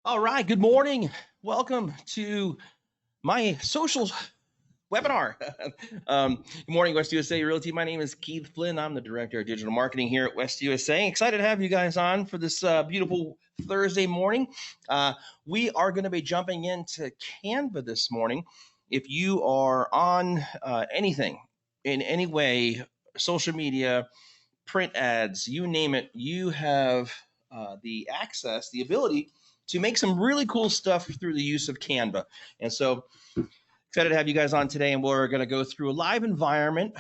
All right, good morning. Welcome to my social webinar. Good morning, West USA Realty. My name is Keith Flynn. I'm the Director of Digital Marketing here at West USA. Excited to have you guys on for this beautiful Thursday morning. We are going to be jumping into Canva this morning. If you are on anything in any way, social media, print ads, you name it, you have the access, the ability to make some really cool stuff through the use of Canva. And so excited to have you guys on today, and we're going to go through a live environment,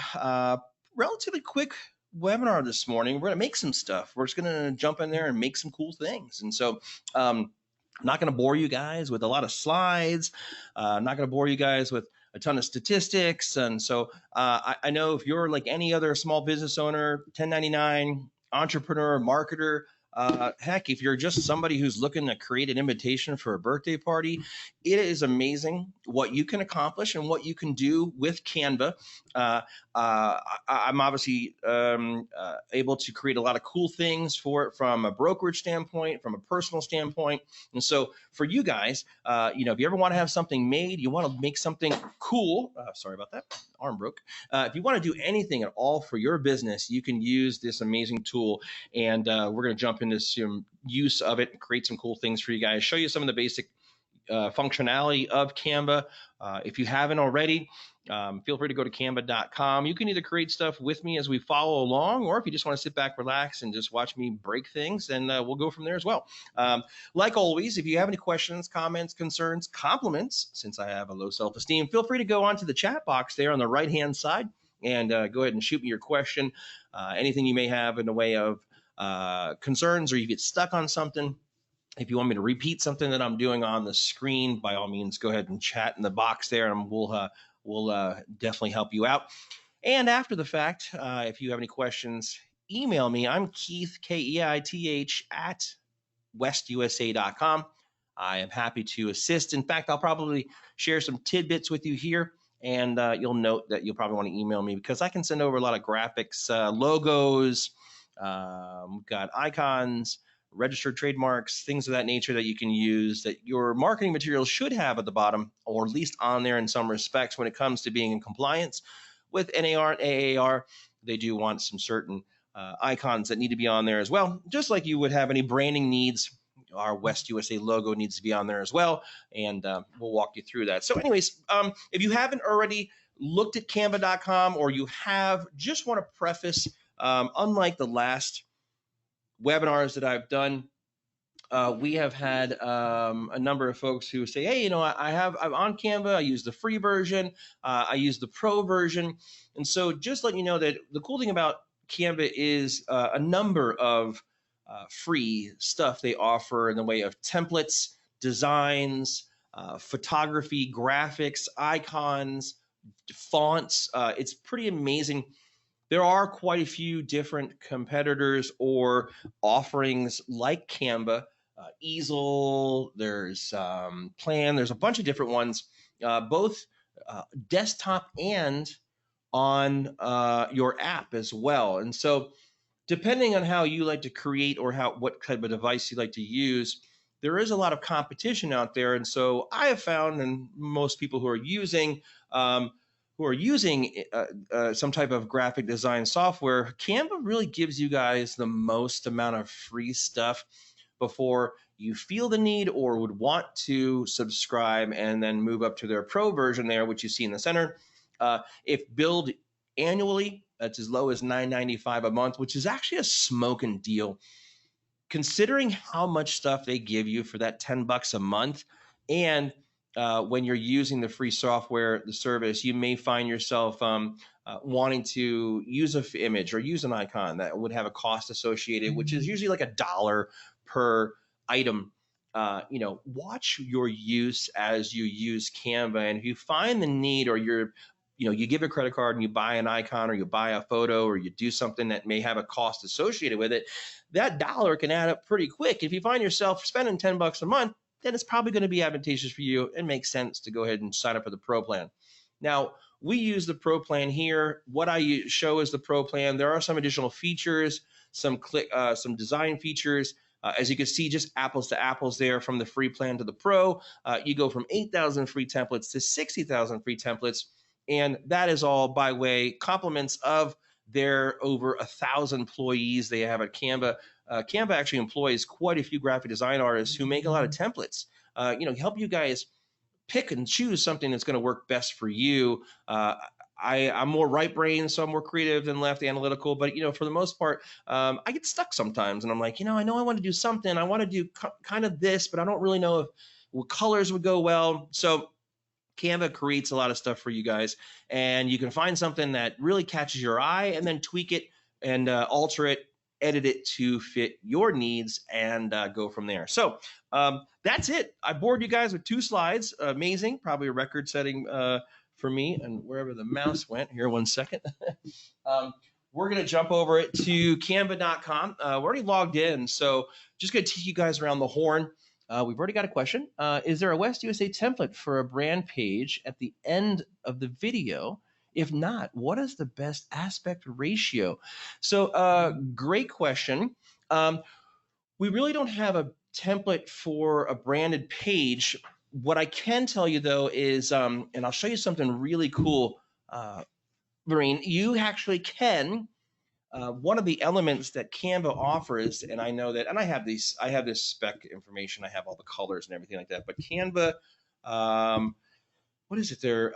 relatively quick webinar this morning. We're going to make some stuff. We're just going to jump in there and make some cool things. And so I'm not going to bore you guys with a lot of slides. I'm not going to bore you guys with a ton of statistics. And so I know if you're like any other small business owner, 1099, entrepreneur, marketer, heck, if you're just somebody who's looking to create an invitation for a birthday party, it is amazing what you can accomplish and what you can do with Canva. I'm obviously able to create a lot of cool things for it from a brokerage standpoint, from a personal standpoint. And so for you guys, if you ever want to have something made, you want to make something cool. Sorry about that. Arm broke. If you want to do anything at all for your business, you can use this amazing tool. And we're going to jump into some use of it and create some cool things for you guys, show you some of the basic functionality of Canva. If you haven't already, feel free to go to canva.com. You can either create stuff with me as we follow along, or if you just want to sit back, relax, and just watch me break things, then we'll go from there as well. Like always, if you have any questions, comments, concerns, compliments, since I have a low self-esteem, feel free to go onto the chat box there on the right-hand side and go ahead and shoot me your question. Anything you may have in the way of concerns, or you get stuck on something. If you want me to repeat something that I'm doing on the screen, by all means, go ahead and chat in the box there, and we'll definitely help you out. And after the fact, if you have any questions, email me. I'm Keith, Keith, at westusa.com. I am happy to assist. In fact, I'll probably share some tidbits with you here, and you'll note that you'll probably want to email me because I can send over a lot of graphics, logos, we've got icons, registered trademarks, things of that nature that you can use that your marketing materials should have at the bottom, or at least on there in some respects when it comes to being in compliance with NAR and AAR. They do want some certain icons that need to be on there as well, just like you would have any branding needs. Our West USA logo needs to be on there as well, and we'll walk you through that. So anyways, if you haven't already looked at canva.com, or you have, just want to preface, unlike the last webinars that I've done, we have had a number of folks who say, hey, I'm on Canva. I use the free version. I use the pro version. And so just letting you know that the cool thing about Canva is a number of free stuff they offer in the way of templates, designs, photography, graphics, icons, fonts. It's pretty amazing. There are quite a few different competitors or offerings like Canva, Easel, there's Plan, there's a bunch of different ones, both desktop and on your app as well. And so depending on how you like to create or what type of device you like to use, there is a lot of competition out there. And so I have found, and most people who are using some type of graphic design software, Canva really gives you guys the most amount of free stuff before you feel the need or would want to subscribe and then move up to their pro version there, which you see in the center. If billed annually, that's as low as $9.95 a month, which is actually a smoking deal, considering how much stuff they give you for that $10 a month. And when you're using the free software, the service, you may find yourself wanting to use an image or use an icon that would have a cost associated, which is usually like $1 per item. Watch your use as you use Canva. And if you find the need, or you give a credit card and you buy an icon, or you buy a photo, or you do something that may have a cost associated with it, that dollar can add up pretty quick. If you find yourself spending $10 a month, then it's probably going to be advantageous for you and makes sense to go ahead and sign up for the pro plan. Now, we use the pro plan here. What I show is the pro plan. There are some additional features, some design features, As you can see, just apples to apples there from the free plan to the pro. You go from 8,000 free templates to 60,000 free templates. And that is all by way compliments of their over 1,000 employees they have at Canva. Canva actually employs quite a few graphic design artists who make a lot of templates. Help you guys pick and choose something that's going to work best for you. I'm more right brain, so I'm more creative than left analytical. But for the most part, I get stuck sometimes, and I'm like, I know I want to do something. I want to do kind of this, but I don't really know what colors would go well. So Canva creates a lot of stuff for you guys, and you can find something that really catches your eye and then tweak it and alter it, edit it to fit your needs, and go from there. So that's it. I bored you guys with 2 slides. Amazing, probably a record setting for me. And wherever the mouse went, here, one second. We're going to jump over it to canva.com. We're already logged in, so just going to take you guys around the horn. We've already got a question. Is there a West USA template for a brand page at the end of the video? If not, what is the best aspect ratio? So great question. We really don't have a template for a branded page. What I can tell you, though, is, and I'll show you something really cool, Marine, you actually can. One of the elements that Canva offers, and I know that, and I have this spec information, I have all the colors and everything like that, but Canva, what is it there?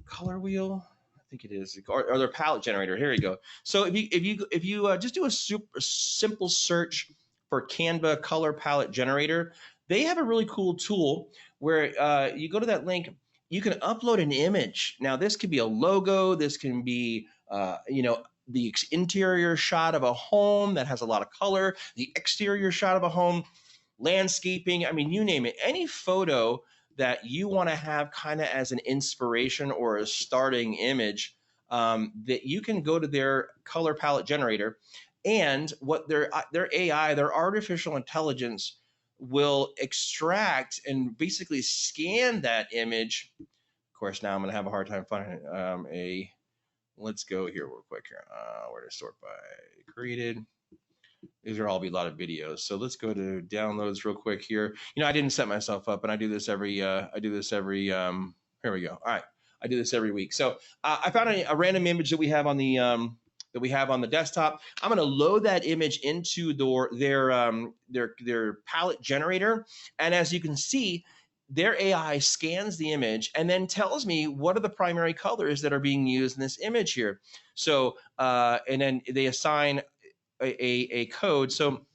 Color wheel? I think it is, or their palette generator. Here you go. So if you just do a super simple search for Canva color palette generator, they have a really cool tool where you go to that link, you can upload an image. Now this could be a logo, this can be the interior shot of a home that has a lot of color, the exterior shot of a home, landscaping, I mean, you name it. Any photo that you want to have kind of as an inspiration or a starting image, that you can go to their color palette generator, and what their AI, their artificial intelligence, will extract and basically scan that image. Of course, now I'm going to have a hard time finding let's go here real quick here. Where to sort by created. These are all be a lot of videos. So let's go to downloads real quick here. I didn't set myself up, and I do this every, here we go. All right. I do this every week. So I found a random image that we have on the desktop. I'm going to load that image into their palette generator. And as you can see, their AI scans the image and then tells me what are the primary colors that are being used in this image here. So, and then they assign a code. So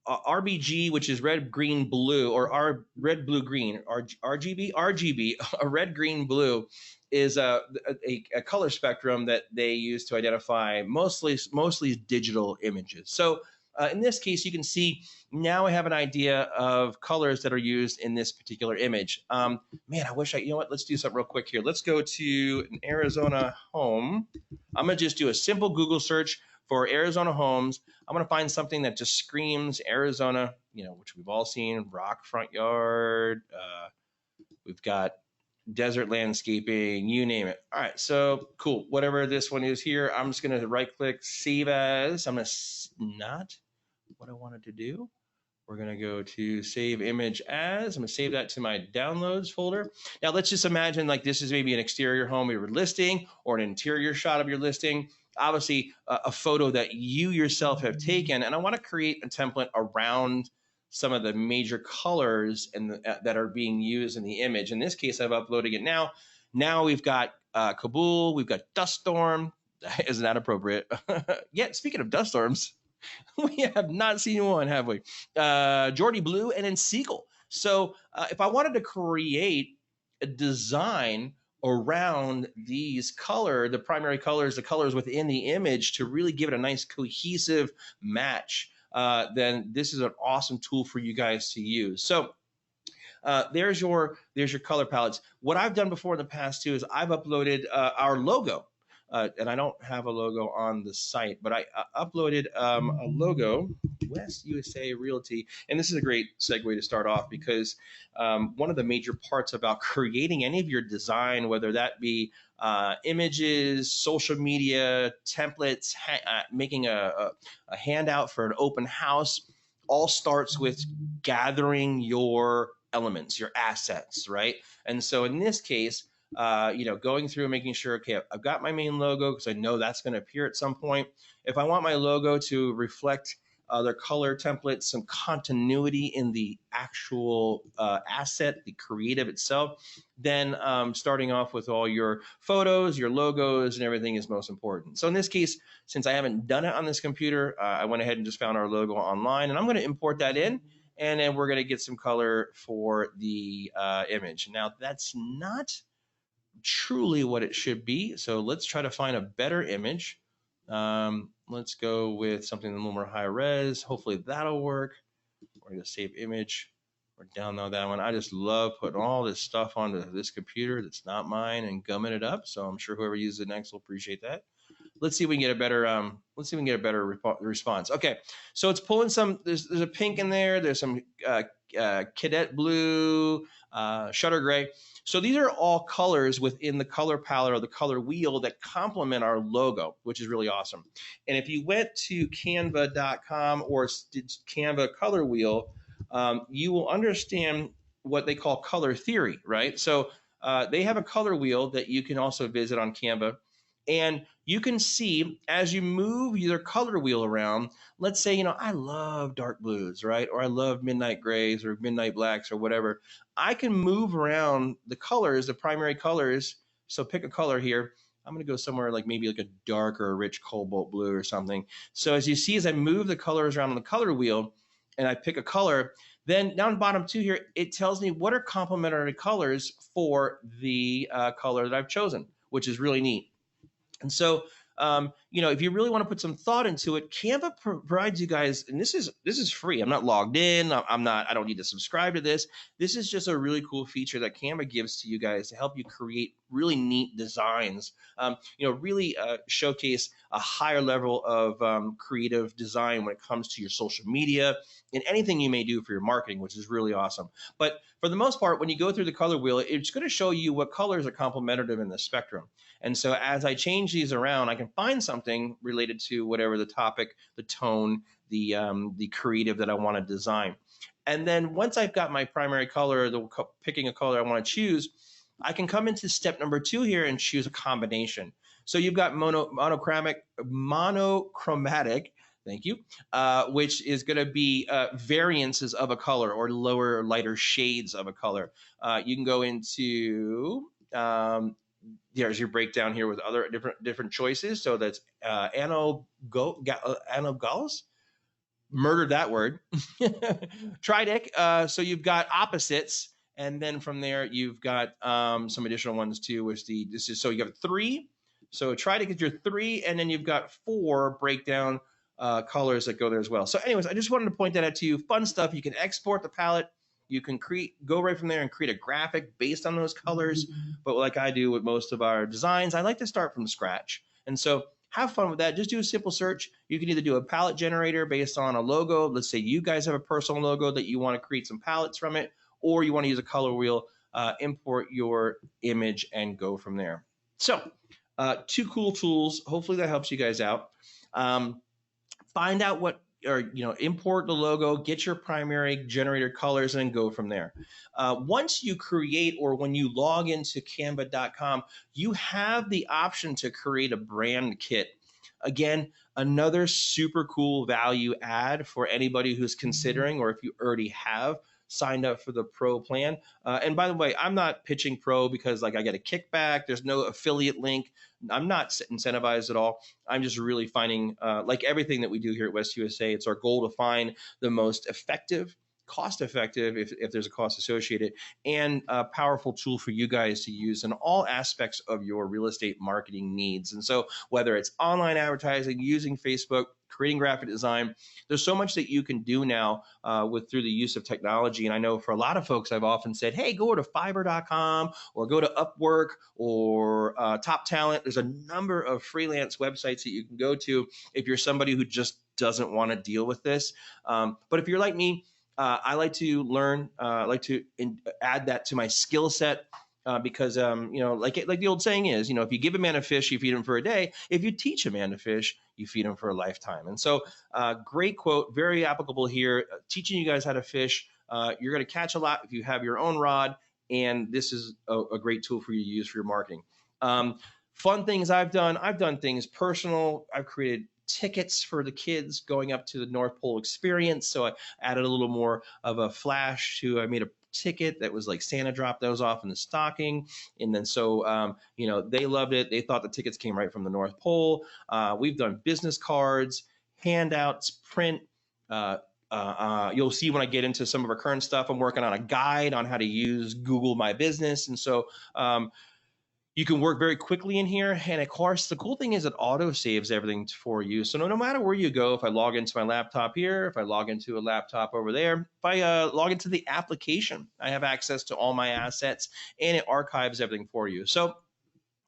RBG, which is red, green, blue, or red, blue, green, RGB, a red, green, blue is a color spectrum that they use to identify mostly digital images. So in this case, you can see now I have an idea of colors that are used in this particular image. Man, I wish let's do something real quick here. Let's go to an Arizona home. I'm going to just do a simple Google search for Arizona homes. I'm going to find something that just screams Arizona, which we've all seen, rock front yard. We've got desert landscaping, you name it. All right, so cool. Whatever this one is here, I'm just going to right click, save as. I'm going to not what I wanted to do. We're going to go to save image as. I'm going to save that to my downloads folder. Now let's just imagine like this is maybe an exterior home of your listing or an interior shot of your listing. Obviously a photo that you yourself have taken, and I want to create a template around some of the major colors that are being used in the image. In this case, I'm uploading it now. Now we've got Kabul, we've got dust storm. Isn't that appropriate? Yeah, speaking of dust storms, we have not seen one, have we? Geordie Blue and then Seagull. So if I wanted to create a design around these the primary colors, the colors within the image to really give it a nice cohesive match, then this is an awesome tool for you guys to use. So there's your color palettes. What I've done before in the past too is I've uploaded our logo. and I don't have a logo on the site, but I uploaded a logo, West USA Realty. And this is a great segue to start off because one of the major parts about creating any of your design, whether that be images, social media, templates, making a handout for an open house, all starts with gathering your elements, your assets, right? And so in this case, going through and making sure, okay, I've got my main logo because I know that's going to appear at some point. If I want my logo to reflect their color templates, some continuity in the actual asset, the creative itself, then starting off with all your photos, your logos, and everything is most important. So in this case, since I haven't done it on this computer, I went ahead and just found our logo online, and I'm going to import that in, and then we're going to get some color for the image. Now, that's not truly what it should be, so let's try to find a better image. Let's go with something a little more high res. Hopefully that'll work. We're going to save image or download that one. I just love putting all this stuff onto this computer that's not mine and gumming it up. So I'm sure whoever uses it next will appreciate that. Let's see if we can get a better response. Okay, so it's pulling some. There's a pink in there. There's some cadet blue, shutter gray. So these are all colors within the color palette or the color wheel that complement our logo, which is really awesome. And if you went to canva.com or did Canva color wheel, you will understand what they call color theory, right? So they have a color wheel that you can also visit on Canva. And you can see as you move your color wheel around, let's say, I love dark blues, right? Or I love midnight grays or midnight blacks or whatever. I can move around the colors, the primary colors. So pick a color here. I'm going to go somewhere like maybe like a dark or a rich cobalt blue or something. So as you see, as I move the colors around on the color wheel and I pick a color, then down bottom two here, it tells me what are complementary colors for the color that I've chosen, which is really neat. And so, if you really want to put some thought into it, Canva provides you guys, and this is free. I'm not logged in. I don't need to subscribe to this. This is just a really cool feature that Canva gives to you guys to help you create really neat designs. Really showcase a higher level of creative design when it comes to your social media and anything you may do for your marketing, which is really awesome. But for the most part, when you go through the color wheel, it's going to show you what colors are complementative in the spectrum. And so as I change these around, I can find something related to whatever the topic, the tone, the creative that I want to design. And then once I've got my primary color, picking a color I want to choose, I can come into step number 2 here and choose a combination. So you've got monochromatic, thank you, which is going to be variances of a color or lower or lighter shades of a color. You can go into there's your breakdown here with other different choices. So that's anogals, murdered that word. Tridic. So you've got opposites, and then from there you've got some additional ones too. So you have 3. So tridic is your 3, and then you've got 4 breakdown colors that go there as well. So anyways, I just wanted to point that out to you. Fun stuff. You can export the palette. You can go right from there and create a graphic based on those colors. But like I do with most of our designs, I like to start from scratch. And so have fun with that. Just do a simple search. You can either do a palette generator based on a logo. Let's say you guys have a personal logo that you want to create some palettes from it, or you want to use a color wheel, import your image and go from there. So 2 cool tools. Hopefully that helps you guys out. Find out import the logo, get your primary generator colors, and go from there. Once you create, or when you log into canva.com, you have the option to create a brand kit. Again, another super cool value add for anybody who's considering, or if you already have signed up for the pro plan. And by the way, I'm not pitching pro because I get a kickback. There's no affiliate link. I'm not incentivized at all. I'm just really finding, like everything that we do here at West USA, it's our goal to find the most effective, cost-effective, if there's a cost associated, and a powerful tool for you guys to use in all aspects of your real estate marketing needs. And so whether it's online advertising, using Facebook, creating graphic design. There's so much that you can do now through the use of technology. And I know for a lot of folks, I've often said, hey, go to fiverr.com or go to Upwork or Top Talent. There's a number of freelance websites that you can go to if you're somebody who just doesn't want to deal with this. But if you're like me, I like to learn, like to add that to my skill set. Because like the old saying is, if you give a man a fish, you feed him for a day. If you teach a man to fish, you feed him for a lifetime. And so, great quote, very applicable here. Teaching you guys how to fish. You're going to catch a lot if you have your own rod, and this is a great tool for you to use for your marketing. Fun things I've done things personal. I've created tickets for the kids going up to the North Pole experience. So I added a little more of a flash I made a ticket that was like Santa dropped those off in the stocking. And then so, they loved it. They thought the tickets came right from the North Pole. We've done business cards, handouts, print. You'll see when I get into some of our current stuff, I'm working on a guide on how to use Google My Business. And so, you can work very quickly in here. And of course, the cool thing is it auto saves everything for you. So no matter where you go, if I log into my laptop here, if I log into a laptop over there, if I log into the application, I have access to all my assets and it archives everything for you. So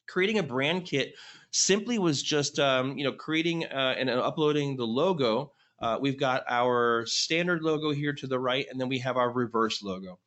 creating a brand kit simply was just, creating and uploading the logo. We've got our standard logo here to the right, and then we have our reverse logo,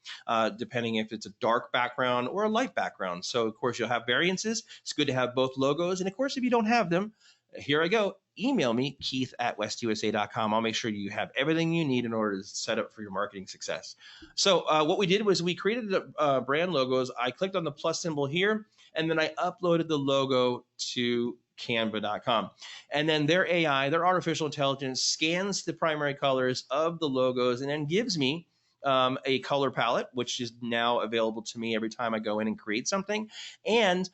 depending if it's a dark background or a light background. So, of course, you'll have variances. It's good to have both logos. And, of course, if you don't have them, here I go. Email me, keith@westusa.com. I'll make sure you have everything you need in order to set up for your marketing success. So what we did was we created the brand logos. I clicked on the plus symbol here, and then I uploaded the logo to Canva.com. And then their AI, their artificial intelligence, scans the primary colors of the logos and then gives me a color palette, which is now available to me every time I go in and create something, and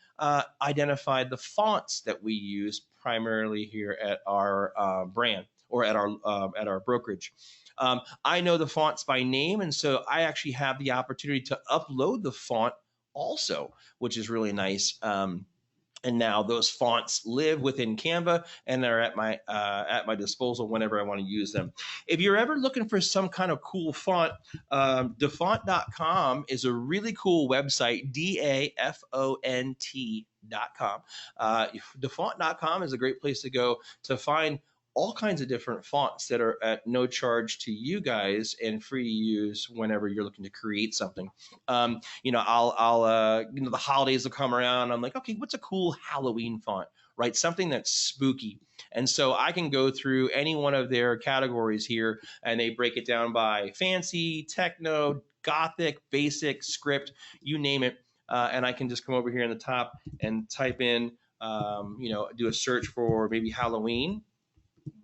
identified the fonts that we use primarily here at our brand or at our brokerage. I know the fonts by name, and so I actually have the opportunity to upload the font also, which is really nice. And now those fonts live within Canva and they're at my disposal whenever I want to use them. If you're ever looking for some kind of cool font, dafont.com is a really cool website, DAFONT.com. Dafont.com is a great place to go to find all kinds of different fonts that are at no charge to you guys and free to use whenever you're looking to create something. The holidays will come around. I'm like, okay, what's a cool Halloween font, right? Something that's spooky. And so I can go through any one of their categories here and they break it down by fancy, techno, gothic, basic, script, you name it. And I can just come over here in the top and type in, do a search for maybe Halloween.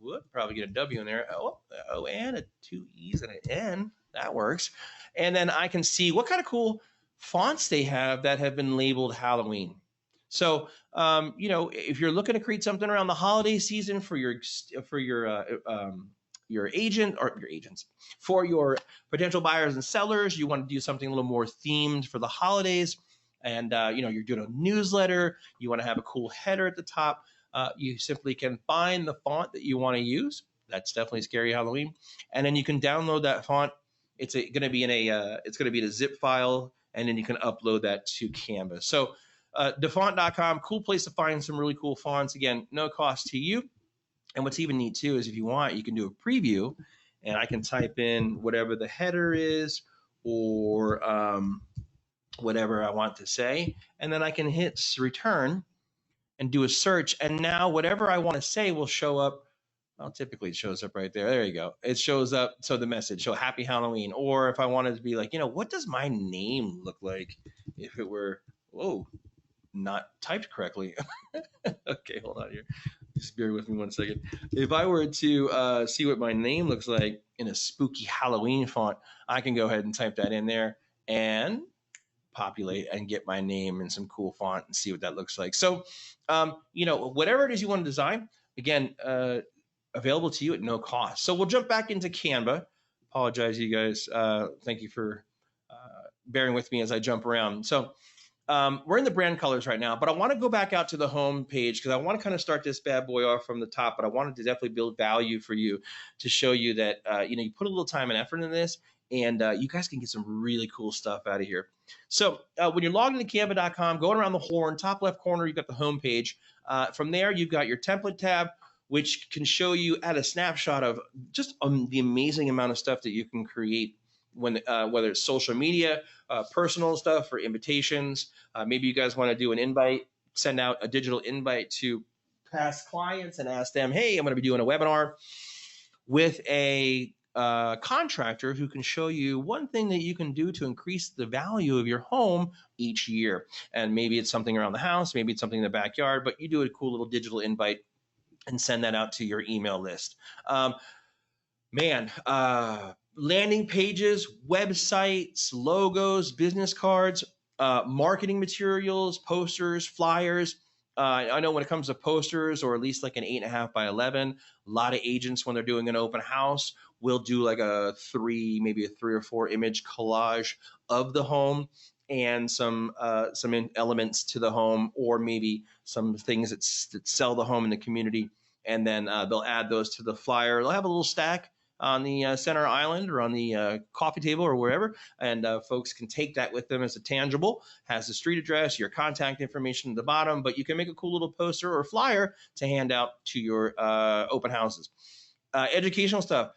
Would probably get a W in there. And 2 E's and an N. That works. And then I can see what kind of cool fonts they have that have been labeled Halloween. So, if you're looking to create something around the holiday season for your agent or your agents, for your potential buyers and sellers, you want to do something a little more themed for the holidays, and you're doing a newsletter, you want to have a cool header at the top. You simply can find the font that you want to use. That's definitely Scary Halloween, and then you can download that font. It's going to be in a zip file, and then you can upload that to Canva. So, dafont.com, cool place to find some really cool fonts. Again, no cost to you. And what's even neat too is if you want, you can do a preview, and I can type in whatever the header is or whatever I want to say, and then I can hit return and do a search, and now whatever I want to say will show up. Well, typically it shows up right there. There you go. It shows up. So the message, so Happy Halloween. Or if I wanted to be like, what does my name look like if it were, not typed correctly? Okay, hold on here. Just bear with me 1 second. If I were to see what my name looks like in a spooky Halloween font, I can go ahead and type that in there and populate and get my name in some cool font and see what that looks like. So, whatever it is you want to design, again, available to you at no cost. So we'll jump back into Canva. Apologize, you guys. Thank you for bearing with me as I jump around. So We're in the brand colors right now, but I want to go back out to the home page because I want to kind of start this bad boy off from the top. But I wanted to definitely build value for you to show you that you put a little time and effort in this, and you guys can get some really cool stuff out of here. So when you're logged into Canva.com, going around the horn, top left corner, you've got the home page. From there, you've got your template tab, which can show you at a snapshot of just the amazing amount of stuff that you can create when whether it's social media, personal stuff, or invitations. Maybe you guys want to do an invite, send out a digital invite to past clients and ask them, hey, I'm going to be doing a webinar with a contractor who can show you one thing that you can do to increase the value of your home each year. And maybe it's something around the house, maybe it's something in the backyard, but you do a cool little digital invite and send that out to your email list. Landing pages, websites, logos, business cards, marketing materials, posters, flyers. I know when it comes to posters, or at least like an 8.5 by 11, a lot of agents, when they're doing an open house, will do like maybe a 3 or 4 image collage of the home and some elements to the home, or maybe some things that sell the home in the community. And then they'll add those to the flyer. They'll have a little stack on the center island or on the coffee table or wherever, and folks can take that with them as a tangible. Has the street address, your contact information at the bottom, but you can make a cool little poster or flyer to hand out to your open houses. Educational stuff.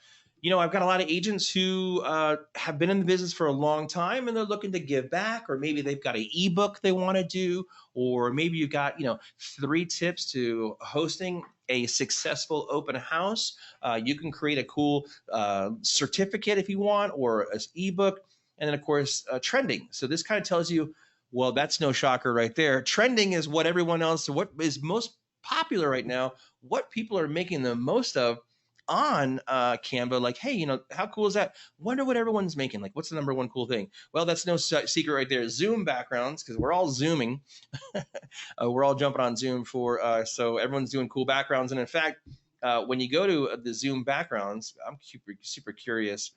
I've got a lot of agents who have been in the business for a long time, and they're looking to give back, or maybe they've got an ebook they want to do, or maybe you've got 3 tips to hosting a successful open house. You can create a cool certificate if you want, or an ebook, and then of course trending. So this kind of tells you, well, that's no shocker right there. Trending is what everyone else, what is most popular right now, what people are making the most of on Canva. Like, hey, how cool is that? Wonder what everyone's making. Like, what's the number one cool thing? Well, that's no secret right there. Zoom backgrounds, because we're all Zooming. We're all jumping on Zoom so everyone's doing cool backgrounds. And in fact, when you go to the Zoom backgrounds, I'm super curious.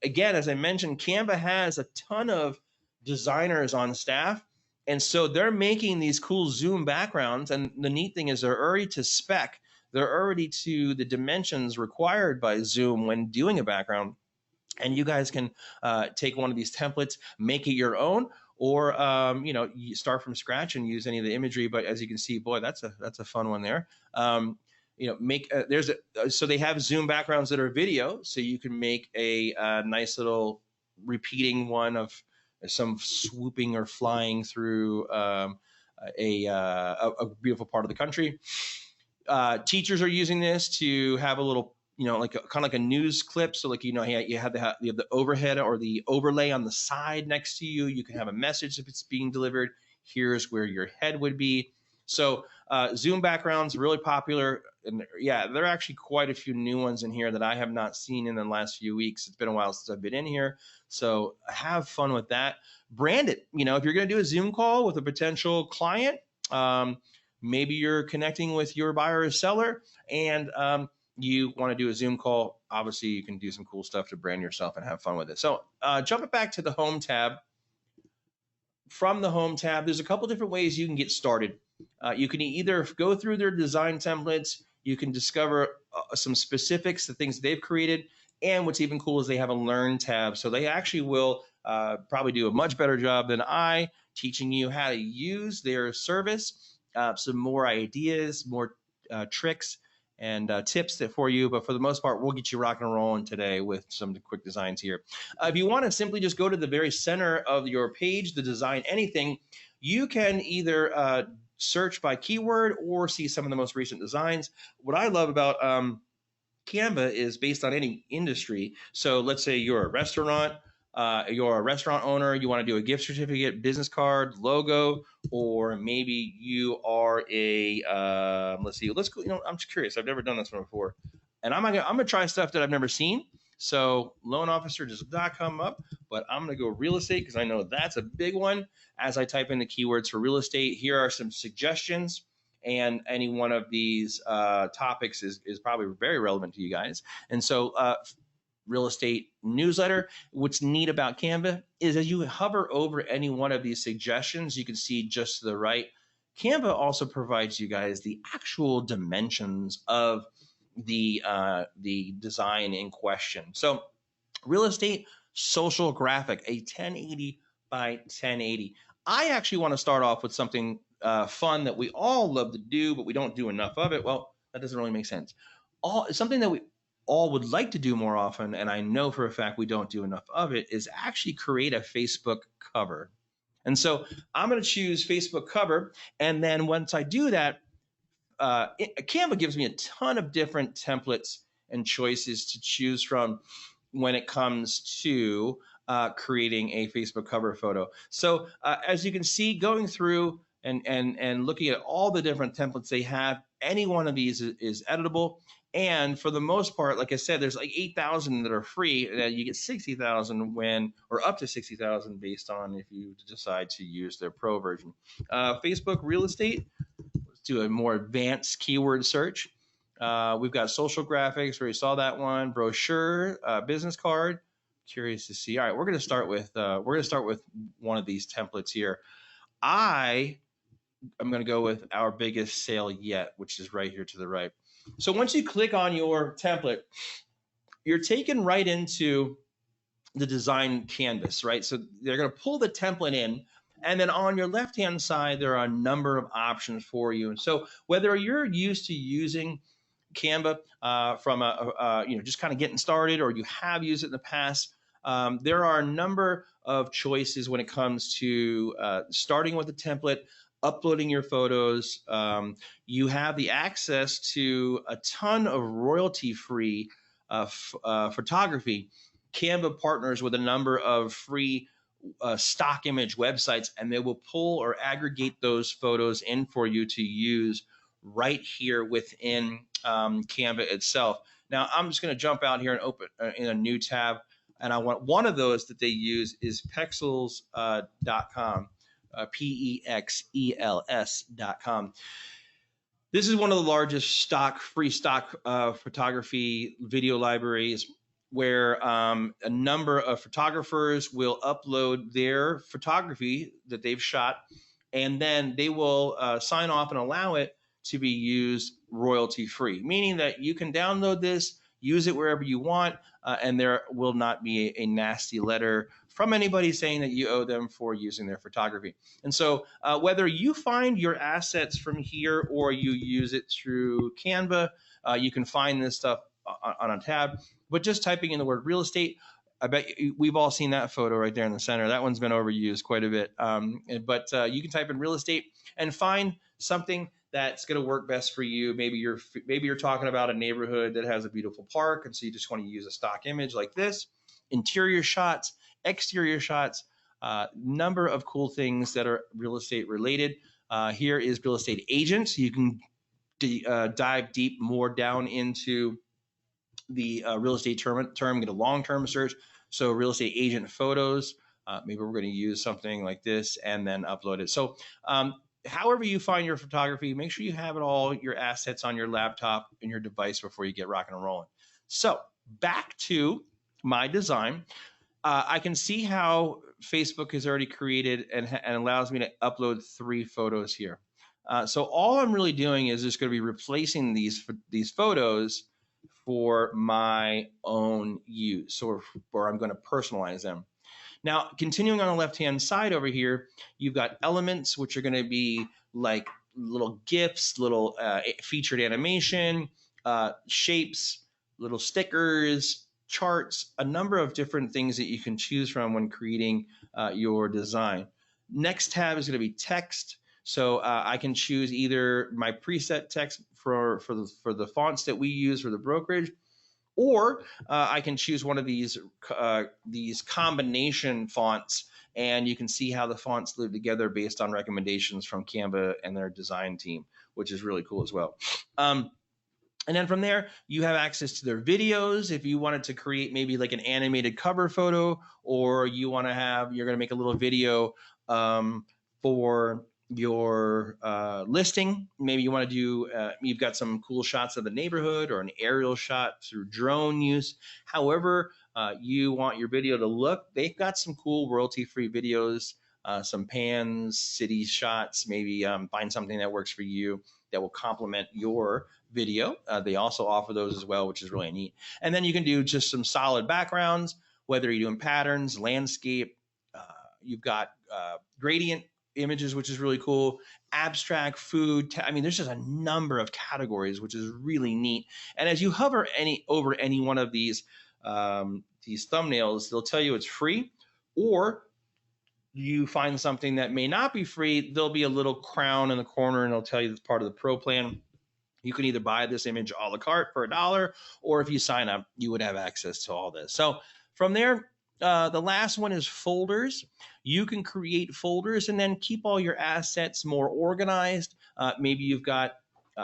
Again, as I mentioned, Canva has a ton of designers on staff. And so they're making these cool Zoom backgrounds. And the neat thing is they're already to spec. They're already to the dimensions required by Zoom when doing a background. And you guys can take one of these templates, make it your own, or you start from scratch and use any of the imagery. But as you can see, boy, that's a fun one there. So they have Zoom backgrounds that are video, so you can make a nice little repeating one of some swooping or flying through a beautiful part of the country. Teachers are using this to have a little, kind of like a news clip. So like, you have the overhead or the overlay on the side next to you. You can have a message if it's being delivered. Here's where your head would be. So Zoom backgrounds, really popular. And yeah, there are actually quite a few new ones in here that I have not seen in the last few weeks. It's been a while since I've been in here. So have fun with that. Brand it. If you're going to do a Zoom call with a potential client, maybe you're connecting with your buyer or seller, and you want to do a Zoom call. Obviously, you can do some cool stuff to brand yourself and have fun with it. So jump it back to the Home tab. From the Home tab, there's a couple different ways you can get started. You can either go through their design templates. You can discover some specifics, the things they've created. And what's even cool is they have a Learn tab. So they actually will probably do a much better job than I, teaching you how to use their service. Some more ideas, more tricks and tips for you. But for the most part, we'll get you rocking and rolling today with some quick designs here. If you want to simply just go to the very center of your page, the design anything, you can either search by keyword or see some of the most recent designs. What I love about Canva is based on any industry. So let's say you're a restaurant owner, you want to do a gift certificate, business card, logo, or maybe you are a let's go. I'm just curious. I've never done this one before, and I'm gonna try stuff that I've never seen. So loan officer does not come up, but I'm gonna go real estate because I know that's a big one. As I type in the keywords for real estate, here are some suggestions. And any one of these topics is probably very relevant to you guys. And so real estate newsletter. What's neat about Canva is as you hover over any one of these suggestions, you can see just to the right, Canva also provides you guys the actual dimensions of the design in question. So real estate social graphic, a 1080 by 1080. I actually want to start off with something fun that we all love to do, but we don't do enough of it. Well, that doesn't really make sense. Something that we all would like to do more often, and I know for a fact we don't do enough of it, is actually create a Facebook cover. And so I'm going to choose Facebook cover. And then once I do that, Canva gives me a ton of different templates and choices to choose from when it comes to creating a Facebook cover photo. So as you can see, going through and looking at all the different templates they have, any one of these is editable. And for the most part, like I said, there's like 8,000 that are free, and you get 60,000 or up to 60,000 based on if you decide to use their pro version. Facebook real estate, let's do a more advanced keyword search. We've got social graphics, we already saw that one. Brochure, business card. Curious to see. All right, we're going to start with one of these templates here. I'm going to go with our biggest sale yet, which is right here to the right. So once you click on your template, you're taken right into the design canvas, right? So they're going to pull the template in, and then on your left-hand side, there are a number of options for you. And so whether you're used to using Canva from just kind of getting started, or you have used it in the past, there are a number of choices when it comes to starting with a template, uploading your photos. You have the access to a ton of royalty-free photography. Canva partners with a number of free stock image websites, and they will pull or aggregate those photos in for you to use right here within Canva itself. Now, I'm just going to jump out here and open in a new tab, and I want one of those that they use is pexels.com. Pexels.com. This is one of the largest free stock photography video libraries where a number of photographers will upload their photography that they've shot, and then they will sign off and allow it to be used royalty free, meaning that you can download this, use it wherever you want, and there will not be a nasty letter from anybody saying that you owe them for using their photography. And so whether you find your assets from here or you use it through Canva, you can find this stuff on a tab. But just typing in the word real estate, I bet we've all seen that photo right there in the center. That one's been overused quite a bit. But you can type in real estate and find something that's going to work best for you. Maybe you're talking about a neighborhood that has a beautiful park, and so you just want to use a stock image like this. Interior shots, exterior shots, number of cool things that are real estate related. Here is real estate agent. So you can dive deep more down into the real estate term, get a long-term search. So real estate agent photos, maybe we're going to use something like this and then upload it. So however you find your photography, make sure you have all your assets on your laptop and your device before you get rocking and rolling. So back to my design. I can see how Facebook has already created and allows me to upload 3 photos here. So all I'm really doing is just going to be replacing these photos for my own use, or I'm going to personalize them. Now, continuing on the left-hand side over here, you've got elements, which are going to be like little GIFs, little featured animation, shapes, little stickers, charts, a number of different things that you can choose from when creating your design. Next tab is going to be text. So I can choose either my preset text for the fonts that we use for the brokerage, or I can choose one of these combination fonts, and you can see how the fonts live together based on recommendations from Canva and their design team, which is really cool as well. And then from there, you have access to their videos. If you wanted to create maybe like an animated cover photo, or you're going to make a little video for your listing. Maybe you want to do, you've got some cool shots of the neighborhood or an aerial shot through drone use. However, you want your video to look, they've got some cool royalty-free videos, some pans, city shots, maybe find something that works for you that will complement your video. They also offer those as well, which is really neat. And then you can do just some solid backgrounds, whether you're doing patterns, landscape, you've got gradient images, which is really cool, abstract, food. I mean, there's just a number of categories, which is really neat. And as you hover over any one of these thumbnails, they'll tell you it's free, or you find something that may not be free, there'll be a little crown in the corner and it'll tell you it's part of the pro plan. You can either buy this image a la carte for $1, or if you sign up, you would have access to all this. So from there, the last one is folders. You can create folders and then keep all your assets more organized. Maybe you've got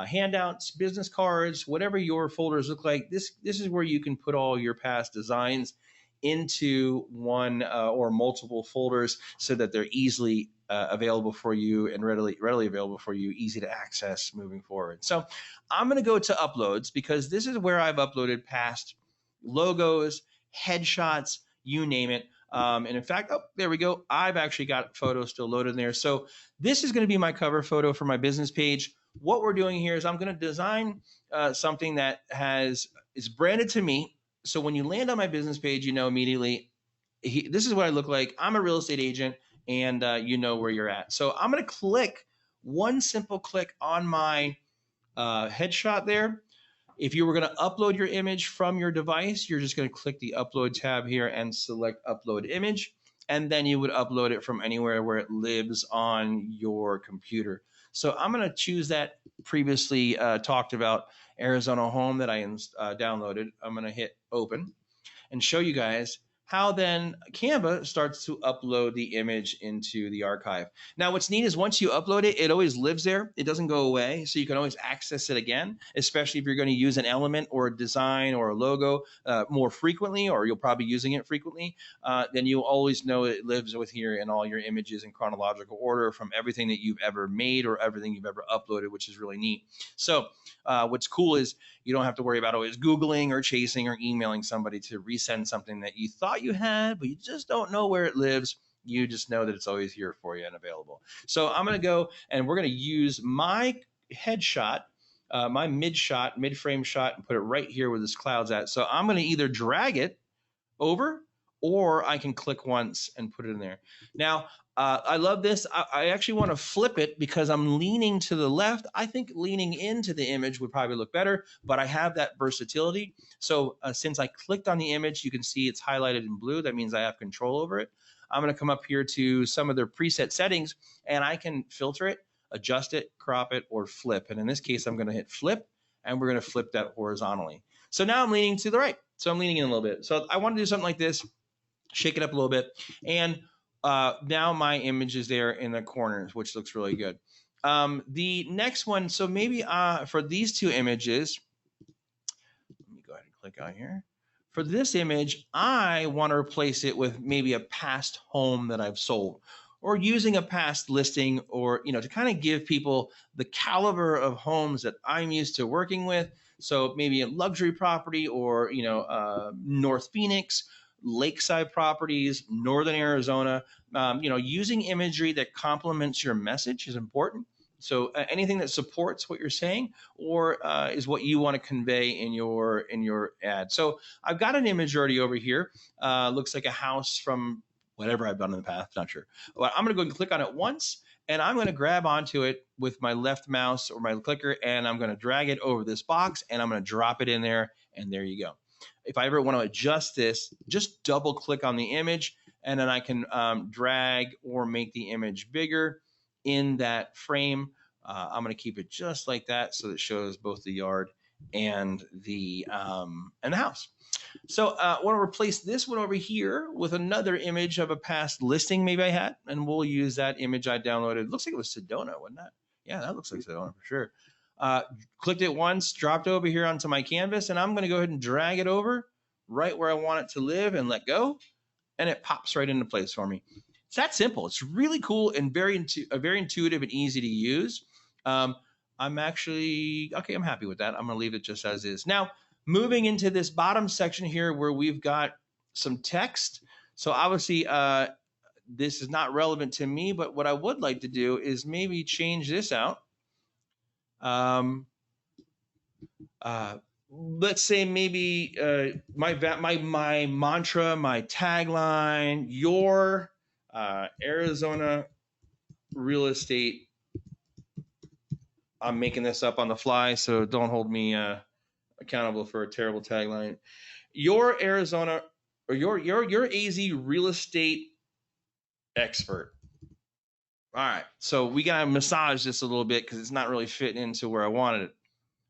handouts, business cards, whatever your folders look like. This is where you can put all your past designs into one or multiple folders so that they're easily available for you and readily available for you, easy to access moving forward. So I'm going to go to uploads because this is where I've uploaded past logos, headshots, you name it. And in fact, oh, there we go. I've actually got photos still loaded in there. So this is going to be my cover photo for my business page. What we're doing here is I'm going to design something that is branded to me. So when you land on my business page, you know immediately, this is what I look like. I'm a real estate agent, and you know where you're at. So I'm going to click one simple click on my headshot there. If you were going to upload your image from your device, you're just going to click the upload tab here and select upload image. And then you would upload it from anywhere where it lives on your computer. So I'm going to choose that previously talked about Arizona home that I downloaded. I'm going to hit open and show you guys how then Canva starts to upload the image into the archive. Now, what's neat is once you upload it, it always lives there. It doesn't go away. So you can always access it again, especially if you're going to use an element or a design or a logo more frequently, or you'll probably be using it frequently, then you'll always know it lives with here in all your images in chronological order from everything that you've ever made or everything you've ever uploaded, which is really neat. So what's cool is you don't have to worry about always Googling or chasing or emailing somebody to resend something that you thought you had, but you just don't know where it lives. You just know that it's always here for you and available. So I'm going to go and we're going to use my headshot, my mid-frame shot, and put it right here where this cloud's at. So I'm going to either drag it over, or I can click once and put it in there. Now, I love this. I actually want to flip it because I'm leaning to the left. I think leaning into the image would probably look better, but I have that versatility. So since I clicked on the image, you can see it's highlighted in blue. That means I have control over it. I'm going to come up here to some of their preset settings, and I can filter it, adjust it, crop it, or flip. And in this case, I'm going to hit flip, and we're going to flip that horizontally. So now I'm leaning to the right. So I'm leaning in a little bit. So I want to do something like this, shake it up a little bit. And now my image is there in the corners, which looks really good. The next one, so maybe for these two images, let me go ahead and click out here. For this image, I want to replace it with maybe a past home that I've sold, or using a past listing, or to kind of give people the caliber of homes that I'm used to working with. So maybe a luxury property, or North Phoenix, lakeside properties, northern Arizona. Using imagery that complements your message is important. So anything that supports what you're saying or is what you want to convey in your ad. So I've got an image already over here. Looks like a house from whatever I've done in the past, not sure. But I'm going to go and click on it once, and I'm going to grab onto it with my left mouse or my clicker, and I'm going to drag it over this box, and I'm going to drop it in there, and there you go. If I ever want to adjust this, just double click on the image, and then I can drag or make the image bigger in that frame. I'm going to keep it just like that so it shows both the yard and the house. So I want to replace this one over here with another image of a past listing maybe I had, and we'll use that image I downloaded. It looks like it was Sedona, wasn't that? Yeah, that looks like Sedona for sure. Clicked it once, dropped over here onto my canvas, and I'm going to go ahead and drag it over right where I want it to live and let go, and it pops right into place for me. It's that simple. It's really cool and very intuitive and easy to use. I'm actually, okay, I'm happy with that. I'm going to leave it just as is. Now, moving into this bottom section here where we've got some text. So obviously, this is not relevant to me, but what I would like to do is maybe change this out. Let's say maybe my mantra, my tagline, your Arizona real estate. I'm making this up on the fly, so don't hold me accountable for a terrible tagline. Your Arizona or your AZ real estate expert. All right, so we gotta massage this a little bit because it's not really fitting into where I wanted it.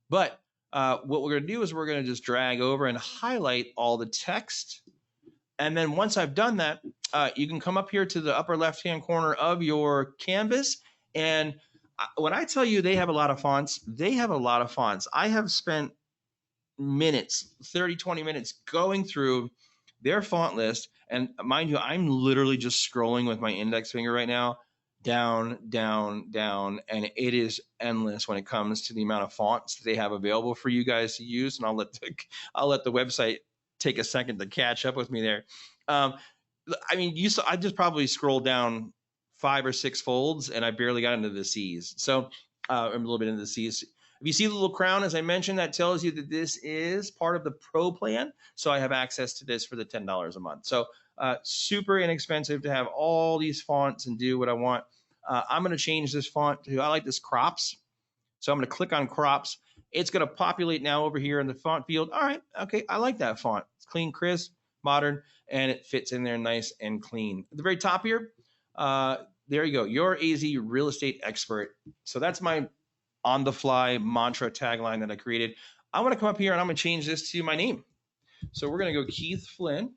But what we're gonna do is we're gonna just drag over and highlight all the text. And then once I've done that, you can come up here to the upper left-hand corner of your canvas. And when I tell you they have a lot of fonts, they have a lot of fonts. I have spent minutes, 30, 20 minutes going through their font list. And mind you, I'm literally just scrolling with my index finger right now, down, down, down. And it is endless when it comes to the amount of fonts that they have available for you guys to use. And I'll let the website take a second to catch up with me there. I mean, I just probably scrolled down 5 or 6 folds and I barely got into the C's. So I'm a little bit into the C's. If you see the little crown, as I mentioned, that tells you that this is part of the Pro plan. So I have access to this for the $10 a month. So super inexpensive to have all these fonts and do what I want. I'm going to change this font to, I like this crops. So I'm going to click on crops. It's going to populate now over here in the font field. All right, okay, I like that font. It's clean, crisp, modern, and it fits in there nice and clean. At the very top here, there you go, your AZ real estate expert. So that's my on-the-fly mantra tagline that I created. I'm going to come up here and I'm going to change this to my name. So we're going to go Keith Flynn,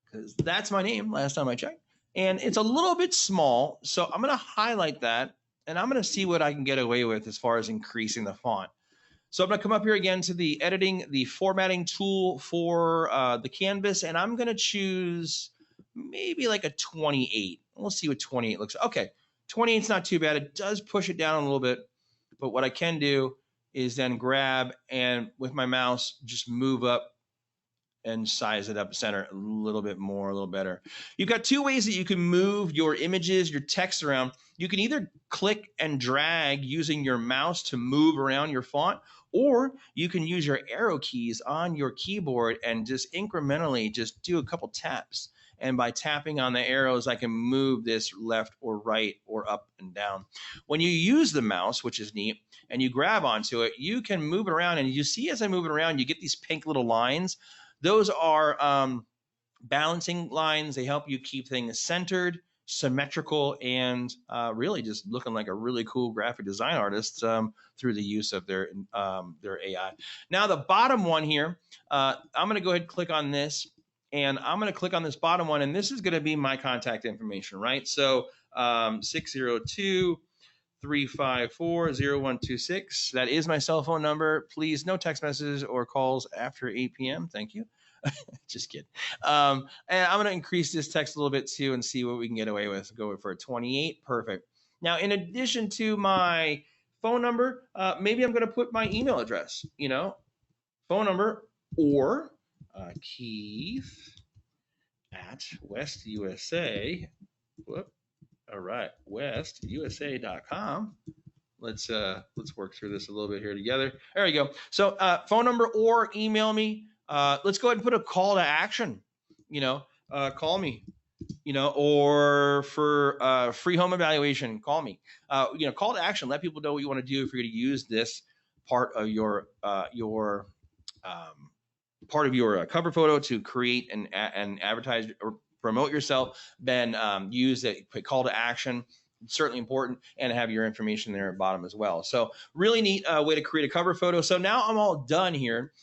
because that's my name last time I checked. And it's a little bit small, so I'm going to highlight that, and I'm going to see what I can get away with as far as increasing the font. So I'm going to come up here again to the editing, the formatting tool for the canvas, and I'm going to choose maybe like a 28. We'll see what 28 looks like. Okay, 28 is not too bad. It does push it down a little bit, but what I can do is then grab and with my mouse just move up and size it up center a little bit more, a little better. You've got 2 ways that you can move your images, your text around. You can either click and drag using your mouse to move around your font, or you can use your arrow keys on your keyboard and just incrementally just do a couple taps. And by tapping on the arrows, I can move this left or right or up and down. When you use the mouse, which is neat, and you grab onto it, you can move it around. And you see as I move it around, you get these pink little lines. Those are balancing lines. They help you keep things centered, symmetrical, and really just looking like a really cool graphic design artist through the use of their AI. Now, the bottom one here, I'm going to go ahead and click on this. And I'm going to click on this bottom one. And this is going to be my contact information, right? So 602-354-0126. That is my cell phone number. Please, no text messages or calls after 8 p.m. Thank you. Just kidding. And I'm going to increase this text a little bit too and see what we can get away with. Go for a 28. Perfect. Now, in addition to my phone number, maybe I'm going to put my email address, phone number, or Keith at WestUSA. Whoop. All right, WestUSA.com. Let's work through this a little bit here together. There you go. So phone number or email me. Let's go ahead and put a call to action. Call me. Or for free home evaluation, call me. Call to action. Let people know what you want to do if you're going to use this part of your cover photo to create and advertise or promote yourself. Then use a call to action. It's certainly important, and have your information there at the bottom as well. So really neat way to create a cover photo. So now I'm all done here.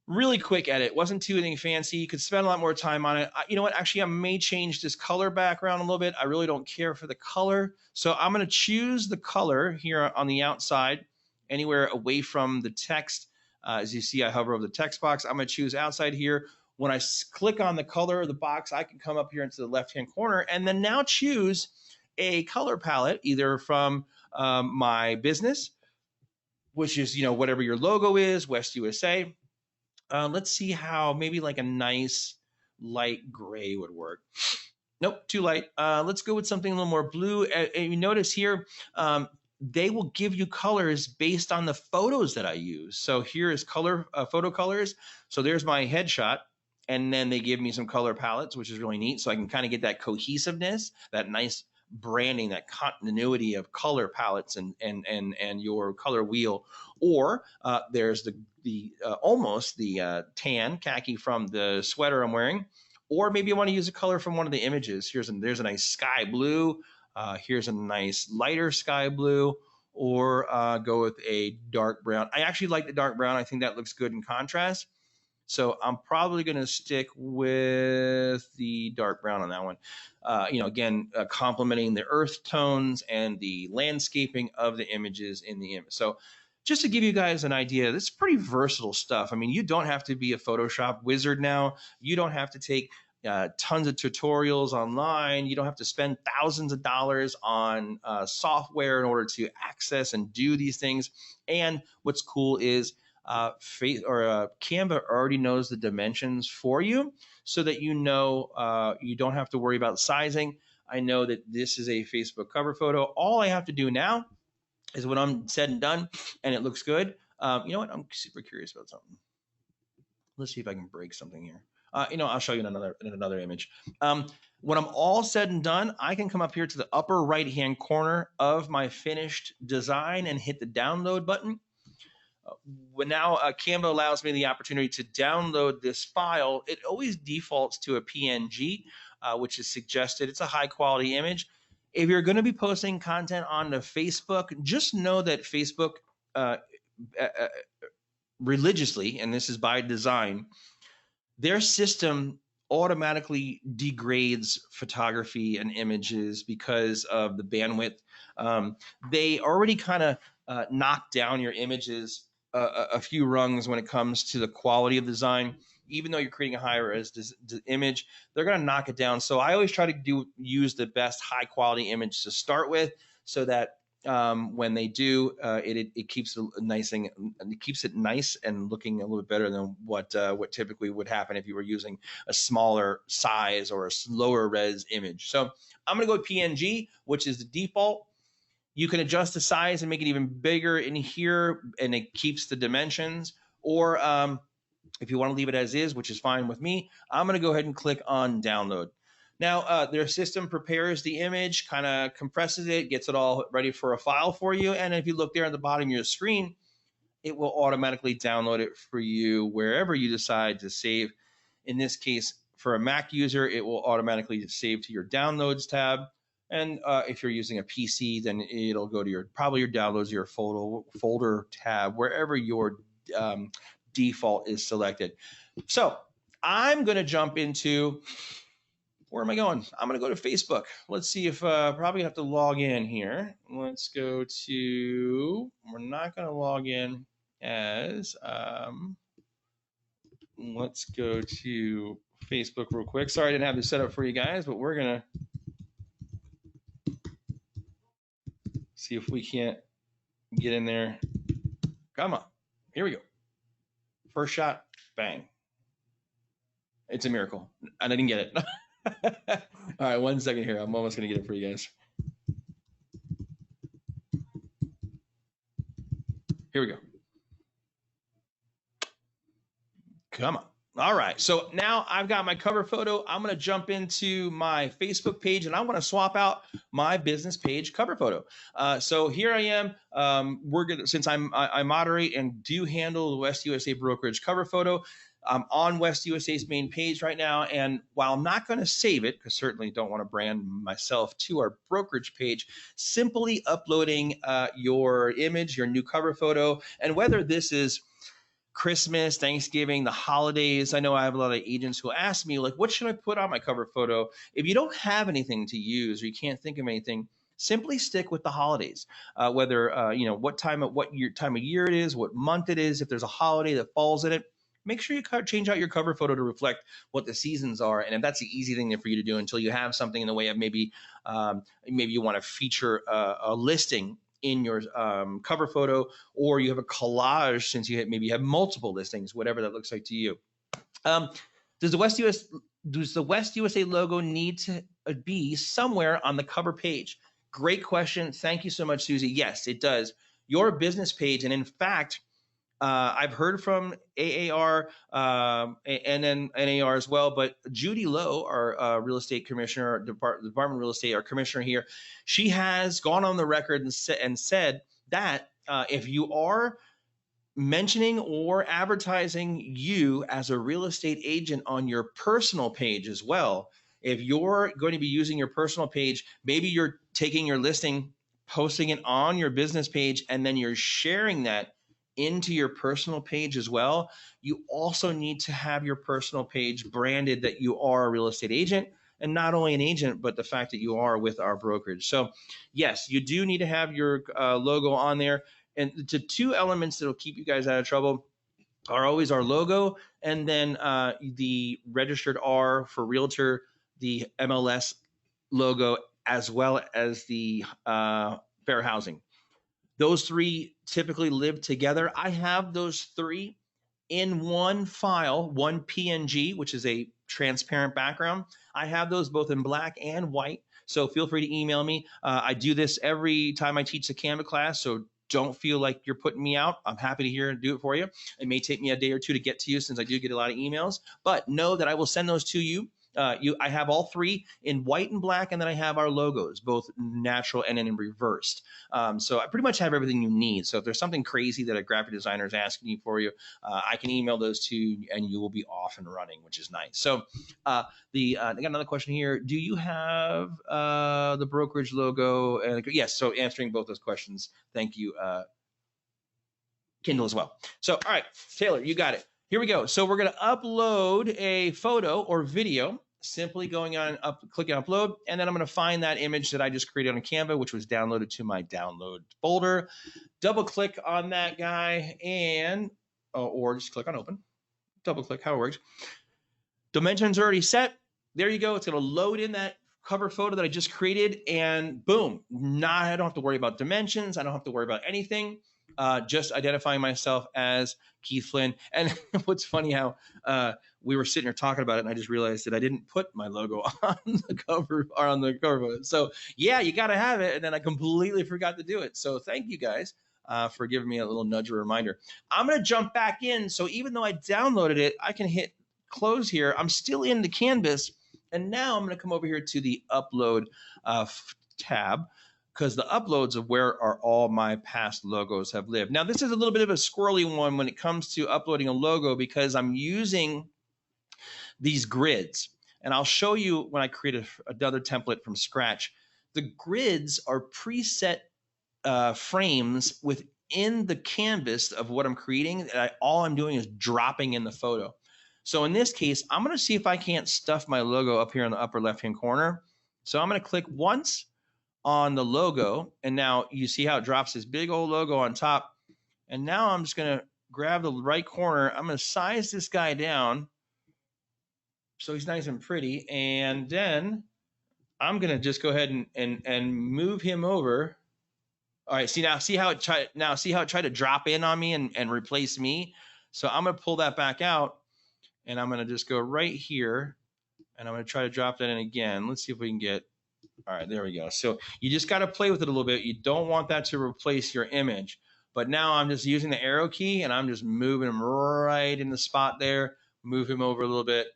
Really quick edit. Wasn't too anything fancy. You could spend a lot more time on it. You know what? Actually, I may change this color background a little bit. I really don't care for the color. So I'm going to choose the color here on the outside, anywhere away from the text. As you see, I hover over the text box. I'm going to choose outside here. When I click on the color of the box, I can come up here into the left-hand corner and then now choose a color palette, either from my business, which is, whatever your logo is, West USA. Let's see how maybe like a nice light gray would work. Nope, too light. Let's go with something a little more blue. And you notice here, they will give you colors based on the photos that I use. So here is color photo colors. So there's my headshot. And then they give me some color palettes, which is really neat. So I can kind of get that cohesiveness, that nice branding, that continuity of color palettes and your color wheel. Or there's the almost the tan khaki from the sweater I'm wearing. Or maybe you want to use a color from one of the images. There's a nice sky blue. Here's a nice lighter sky blue. Or go with a dark brown. I actually like the dark brown. I think that looks good in contrast. So I'm probably going to stick with the dark brown on that one. Again, complementing the earth tones and the landscaping of the images in the image. So just to give you guys an idea, this is pretty versatile stuff. I mean, you don't have to be a Photoshop wizard now. You don't have to take tons of tutorials online. You don't have to spend thousands of dollars on software in order to access and do these things. And what's cool is Canva already knows the dimensions for you, so that you don't have to worry about sizing. I know that this is a Facebook cover photo. All I have to do now is when I'm said and done and it looks good. You know what? I'm super curious about something. Let's see if I can break something here. I'll show you in another image. When I'm all said and done, I can come up here to the upper right-hand corner of my finished design and hit the download button. Now Canva allows me the opportunity to download this file. It always defaults to a PNG, which is suggested. It's a high quality image. If you're going to be posting content onto Facebook, just know that Facebook religiously, and this is by design, their system automatically degrades photography and images because of the bandwidth. They already kind of knock down your images a few rungs when it comes to the quality of design. Even though you're creating a high-res image, they're going to knock it down. So I always try to use the best high-quality image to start with, so that when they do, it keeps it nice and looking a little bit better than what typically would happen if you were using a smaller size or a lower res image. So I'm going to go with PNG, which is the default. You can adjust the size and make it even bigger in here, and it keeps the dimensions. Or if you want to leave it as is, which is fine with me, I'm going to go ahead and click on download. Now, their system prepares the image, kind of compresses it, gets it all ready for a file for you. And if you look there at the bottom of your screen, it will automatically download it for you wherever you decide to save. In this case, for a Mac user, it will automatically save to your downloads tab. And if you're using a PC, then it'll go to probably your downloads, your folder tab, wherever your default is selected. So I'm going to jump into, where am I going? I'm going to go to Facebook. Let's see if probably have to log in here. Let's go to, we're not going to log in as, let's go to Facebook real quick. Sorry I didn't have this set up for you guys, but we're going to see if we can't get in there. Come on. Here we go. First shot, bang. It's a miracle. And I didn't get it. All right, 1 second here. I'm almost going to get it for you guys. Here we go. Come on. All right, so now I've got my cover photo. I'm going to jump into my Facebook page, and I want to swap out my business page cover photo. So here I am. Since I moderate and do handle the West USA brokerage cover photo, I'm on West USA's main page right now. And while I'm not going to save it, because certainly don't want to brand myself to our brokerage page, simply uploading your image, your new cover photo, and whether this is Christmas, Thanksgiving, the holidays. I know I have a lot of agents who ask me, like, what should I put on my cover photo? If you don't have anything to use or you can't think of anything, simply stick with the holidays. Whether what time of year it is, what month it is, if there's a holiday that falls in it, make sure you change out your cover photo to reflect what the seasons are. And if that's the easy thing for you to do until you have something in the way of maybe you want to feature a listing in your cover photo, or you have a collage since maybe you have multiple listings, whatever that looks like to you. Does the West USA logo need to be somewhere on the cover page? Great question. Thank you so much, Susie. Yes, it does. Your business page, and in fact, I've heard from AAR and then NAR as well, but Judy Lowe, our real estate commissioner, Department of Real Estate, our commissioner here, she has gone on the record and said that if you are mentioning or advertising you as a real estate agent on your personal page as well, if you're going to be using your personal page, maybe you're taking your listing, posting it on your business page, and then you're sharing that into your personal page as well. You also need to have your personal page branded that you are a real estate agent, and not only an agent, but the fact that you are with our brokerage. So yes, you do need to have your logo on there. And the two elements that will keep you guys out of trouble are always our logo, and then the registered R for Realtor, the MLS logo, as well as the fair housing. Those three typically live together. I have those three in one file, one PNG, which is a transparent background. I have those both in black and white. So feel free to email me. I do this every time I teach the Canva class. So don't feel like you're putting me out. I'm happy to hear and do it for you. It may take me a day or two to get to you since I do get a lot of emails, but know that I will send those to you. I have all three in white and black, and then I have our logos, both natural and in reversed. So I pretty much have everything you need. So if there's something crazy that a graphic designer is asking you for you, I can email those to you, and you will be off and running, which is nice. So I got another question here. Do you have the brokerage logo? Yes. So answering both those questions. Thank you, Kindle as well. So all right, Taylor, you got it. Here we go. So we're going to upload a photo or video, simply going on clicking upload, and then I'm going to find that image that I just created on Canva, which was downloaded to my download folder. Double click on that guy, and or just click on open. Double click, how it works. Dimensions are already set. There you go. It's going to load in that cover photo that I just created, and boom. I don't have to worry about dimensions. I don't have to worry about anything. Just identifying myself as Keith Flynn. And what's funny how we were sitting here talking about it, and I just realized that I didn't put my logo on the cover or on the cover. So yeah, you got to have it. And then I completely forgot to do it. So thank you guys for giving me a little nudge or reminder. I'm going to jump back in. So even though I downloaded it, I can hit close here. I'm still in the canvas. And now I'm going to come over here to the upload tab, because the uploads of where are all my past logos have lived. Now, this is a little bit of a squirrely one when it comes to uploading a logo, because I'm using these grids. And I'll show you when I create another template from scratch. The grids are preset frames within the canvas of what I'm creating. All I'm doing is dropping in the photo. So in this case, I'm going to see if I can't stuff my logo up here in the upper left-hand corner. So I'm going to click once on the logo, and now you see how it drops this big old logo on top. And now I'm just going to grab the right corner. I'm going to size this guy down so he's nice and pretty, and then I'm going to just go ahead and move him over. All right, see how it tried to drop in on me and replace me. So I'm going to pull that back out, and I'm going to just go right here, and I'm going to try to drop that in again. Let's see if we can get. All right, there we go. So you just got to play with it a little bit. You don't want that to replace your image. But now I'm just using the arrow key, and I'm just moving him right in the spot there. Move him over a little bit.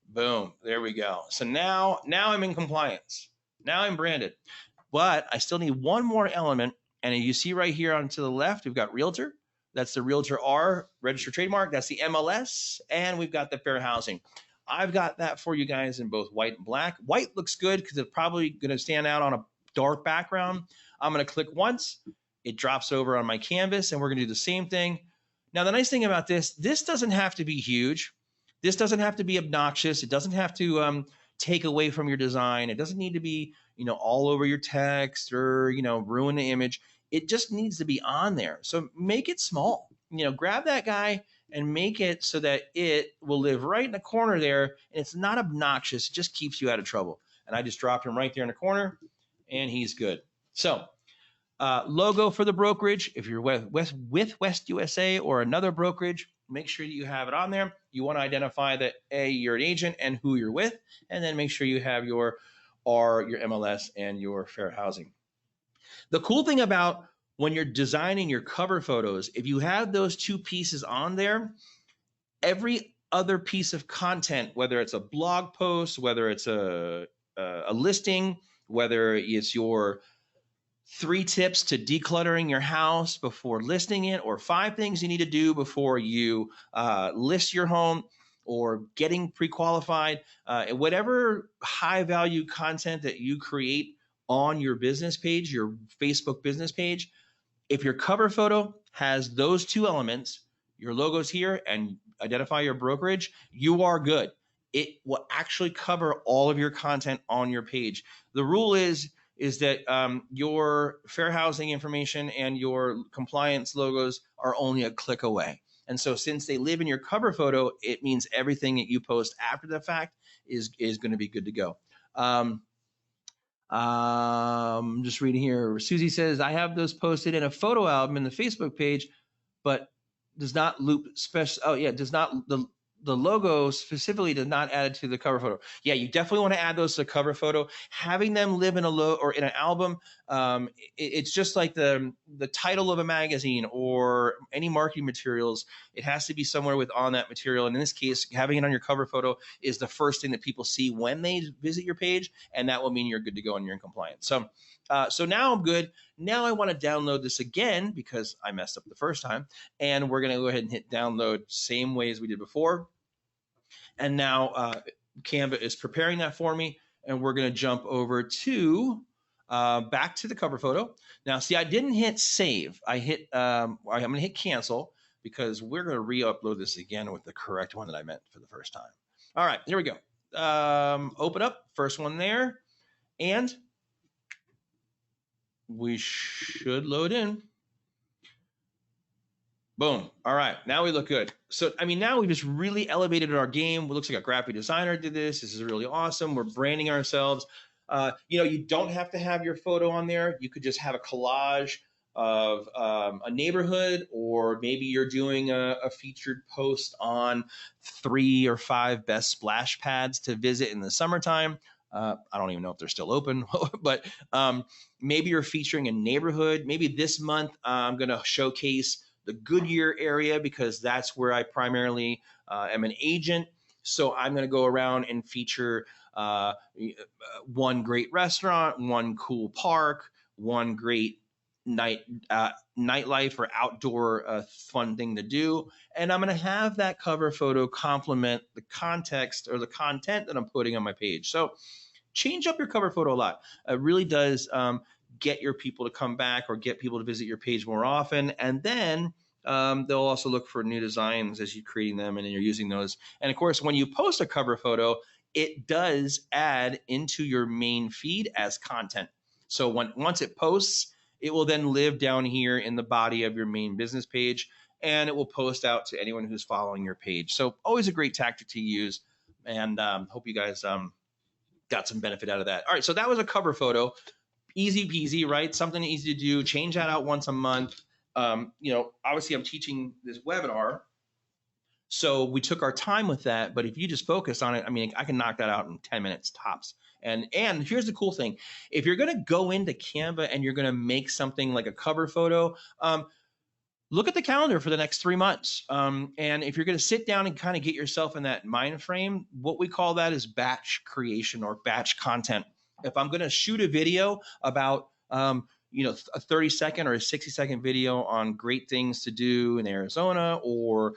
Boom. There we go. So now I'm in compliance. Now I'm branded. But I still need one more element. And you see right here on to the left, we've got Realtor. That's the Realtor R, registered trademark. That's the MLS. And we've got the fair housing. I've got that for you guys in both white and black. White looks good because it's probably going to stand out on a dark background. I'm going to click once. It drops over on my canvas, and we're going to do the same thing. Now, the nice thing about this doesn't have to be huge. This doesn't have to be obnoxious. It doesn't have to take away from your design. It doesn't need to be, all over your text or, ruin the image. It just needs to be on there. So make it small. Grab that guy and make it so that it will live right in the corner there, and it's not obnoxious. It just keeps you out of trouble. And I just dropped him right there in the corner, and he's good. So logo for the brokerage. If you're with West USA or another brokerage, make sure that you have it on there. You want to identify that you're an agent and who you're with, and then make sure you have your MLS and your fair housing. The cool thing about when you're designing your cover photos, if you have those two pieces on there, every other piece of content, whether it's a blog post, whether it's a listing, whether it's your 3 tips to decluttering your house before listing it, or 5 things you need to do before you list your home, or getting pre-qualified, whatever high value content that you create on your business page, your Facebook business page, if your cover photo has those 2 elements, your logo's here and identify your brokerage, you are good. It will actually cover all of your content on your page. The rule is that your fair housing information and your compliance logos are only a click away. And so since they live in your cover photo, it means everything that you post after the fact is going to be good to go. Just reading here. Susie says, I have those posted in a photo album in the Facebook page, but does not loop special. Oh yeah, does not the logo specifically does not add it to the cover photo. Yeah, you definitely want to add those to the cover photo. Having them live in a or in an album, it's just like the title of a magazine or any marketing materials. It has to be somewhere on that material. And in this case, having it on your cover photo is the first thing that people see when they visit your page, and that will mean you're good to go and you're in compliance. So now I'm good. Now I want to download this again because I messed up the first time, and we're going to go ahead and hit download same way as we did before. And now Canva is preparing that for me, and we're going to jump over to back to the cover photo. Now, see, I didn't hit save. I'm going to hit cancel because we're going to re-upload this again with the correct one that I meant for the first time. All right, here we go. Open up, first one there, and we should load in. Boom. All right. Now we look good. So, I mean, now we've just really elevated our game. It looks like a graphic designer did this. This is really awesome. We're branding ourselves. You don't have to have your photo on there. You could just have a collage of a neighborhood, or maybe you're doing a featured post on 3 or 5 best splash pads to visit in the summertime. I don't even know if they're still open, but maybe you're featuring a neighborhood. Maybe this month I'm going to showcase the Goodyear area because that's where I primarily am an agent. So I'm going to go around and feature one great restaurant, one cool park, one great nightlife or outdoor fun thing to do. And I'm going to have that cover photo complement the context or the content that I'm putting on my page. So change up your cover photo a lot. It really does get your people to come back or get people to visit your page more often. And then they'll also look for new designs as you're creating them and you're using those. And of course, when you post a cover photo, it does add into your main feed as content. So once it posts, it will then live down here in the body of your main business page, and it will post out to anyone who's following your page. So always a great tactic to use, and hope you guys got some benefit out of that. All right, so that was a cover photo. Easy peasy, right? Something easy to do. Change that out once a month. Obviously I'm teaching this webinar, so we took our time with that. But if you just focus on it, I mean, I can knock that out in 10 minutes tops. And here's the cool thing. If you're going to go into Canva and you're going to make something like a cover photo, look at the calendar for the next 3 months. And if you're going to sit down and kind of get yourself in that mind frame, what we call that is batch creation or batch content. If I'm going to shoot a video about, a 30-second or a 60-second video on great things to do in Arizona, or,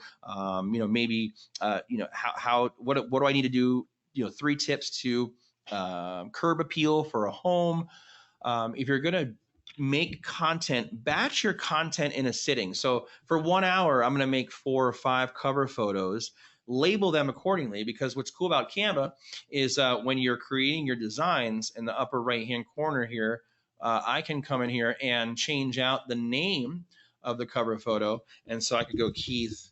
maybe, what do I need to do? 3 tips to curb appeal for a home. If you're going to make content, batch your content in a sitting. So for 1 hour, I'm going to make 4 or 5 cover photos, label them accordingly, because what's cool about Canva is when you're creating your designs in the upper right-hand corner here, I can come in here and change out the name of the cover photo. And so I could go Keith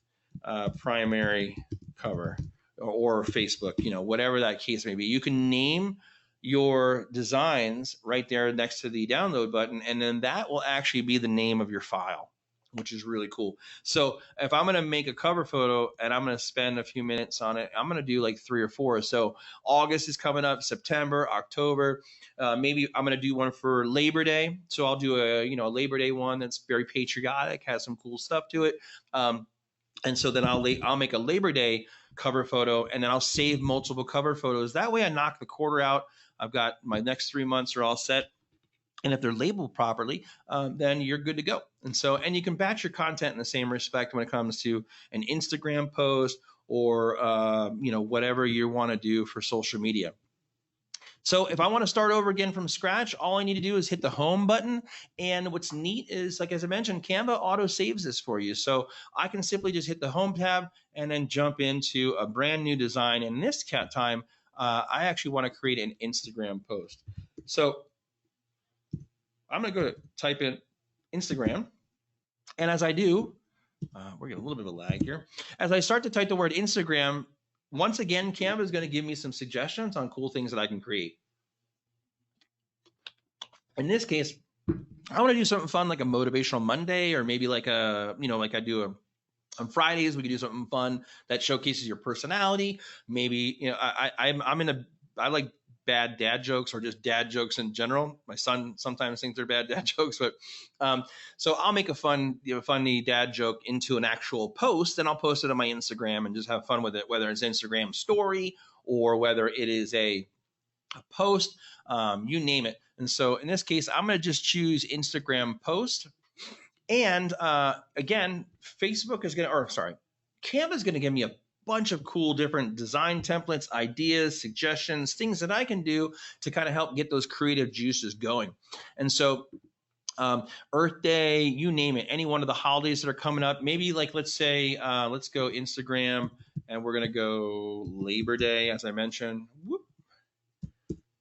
primary cover or Facebook, whatever that case may be. You can name your designs right there next to the download button, and then that will actually be the name of your file, which is really cool. So if I'm going to make a cover photo and I'm going to spend a few minutes on it, I'm going to do like 3 or 4. So August is coming up, September, October. Maybe I'm going to do one for Labor Day. So I'll do a Labor Day one that's very patriotic, has some cool stuff to it. And so then I'll make a Labor Day cover photo, and then I'll save multiple cover photos. That way I knock the quarter out. I've got my next 3 months are all set. And if they're labeled properly, then you're good to go. And you can batch your content in the same respect when it comes to an Instagram post or whatever you want to do for social media. So if I want to start over again from scratch, all I need to do is hit the home button. And what's neat is, like as I mentioned, Canva auto saves this for you. So I can simply just hit the home tab and then jump into a brand new design. And this time, I actually want to create an Instagram post. So I'm going to go to type in Instagram. And as I do, we're getting a little bit of a lag here. As I start to type the word Instagram, once again, Canva is going to give me some suggestions on cool things that I can create. In this case, I want to do something fun like a motivational Monday, or maybe like like I do on Fridays, we could do something fun that showcases your personality. Maybe, I like bad dad jokes or just dad jokes in general. My son sometimes thinks they're bad dad jokes, but so I'll make a funny dad joke into an actual post, and I'll post it on my Instagram and just have fun with it, whether it's Instagram story or whether it is a post, you name it. And so in this case, I'm going to just choose Instagram post. And again, Canva is going to give me a bunch of cool different design templates, ideas, suggestions, things that I can do to kind of help get those creative juices going. And so Earth Day, you name it, any one of the holidays that are coming up, maybe like, let's say, let's go Instagram, and we're going to go Labor Day, as I mentioned. Whoop.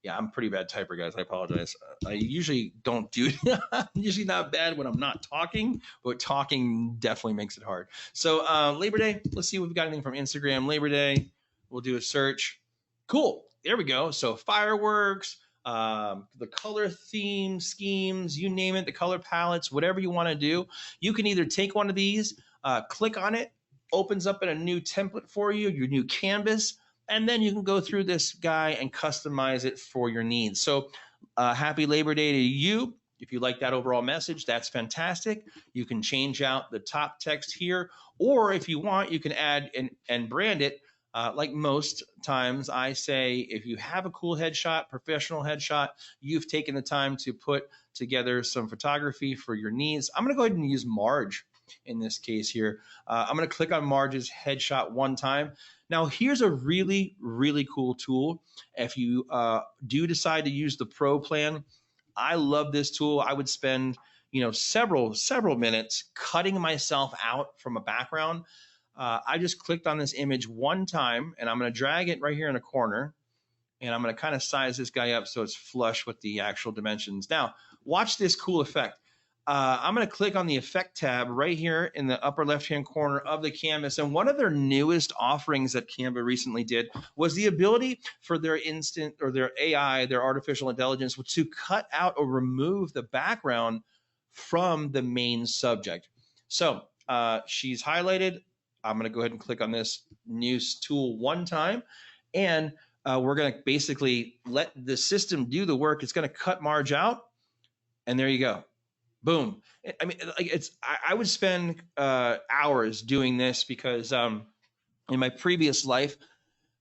Yeah, I'm a pretty bad typer, guys. I apologize. I usually don't do I'm usually not bad when I'm not talking, but talking definitely makes it hard. So Labor Day, let's see if we've got anything from Instagram. Labor Day, we'll do a search. Cool. There we go. So fireworks, the color theme schemes, you name it, the color palettes, whatever you want to do. You can either take one of these, click on it, opens up in a new template for you, your new canvas, and then you can go through this guy and customize it for your needs. So happy Labor Day to you. If you like that overall message, that's fantastic. You can change out the top text here, or if you want, you can add and brand it. Like most times I say, if you have a cool headshot, professional headshot, you've taken the time to put together some photography for your needs. I'm going to go ahead and use Marge in this case here. I'm going to click on Marge's headshot one time. Now, here's a really, really cool tool. If you do decide to use the Pro plan, I love this tool. I would spend, several minutes cutting myself out from a background. I just clicked on this image one time, and I'm going to drag it right here in the corner, and I'm going to kind of size this guy up so it's flush with the actual dimensions. Now, watch this cool effect. I'm going to click on the Effect tab right here in the upper left-hand corner of the canvas. And one of their newest offerings that Canva recently did was the ability for their their AI, their artificial intelligence, to cut out or remove the background from the main subject. So she's highlighted. I'm going to go ahead and click on this new tool one time. And we're going to basically let the system do the work. It's going to cut Marge out. And there you go. Boom. I mean, I would spend hours doing this because in my previous life,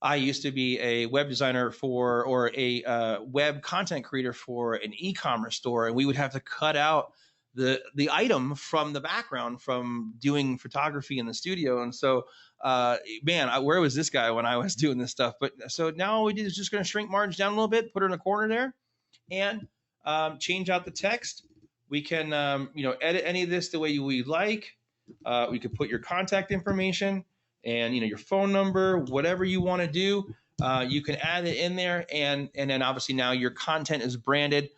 I used to be a web designer or a web content creator for an e-commerce store, and we would have to cut out the item from the background from doing photography in the studio. And so, where was this guy when I was doing this stuff? But so now we did is just going to shrink Marge down a little bit, put her in a corner there, and change out the text. We can, edit any of this the way we like. We could put your contact information and, your phone number, whatever you want to do. You can add it in there. And then obviously now your content is branded,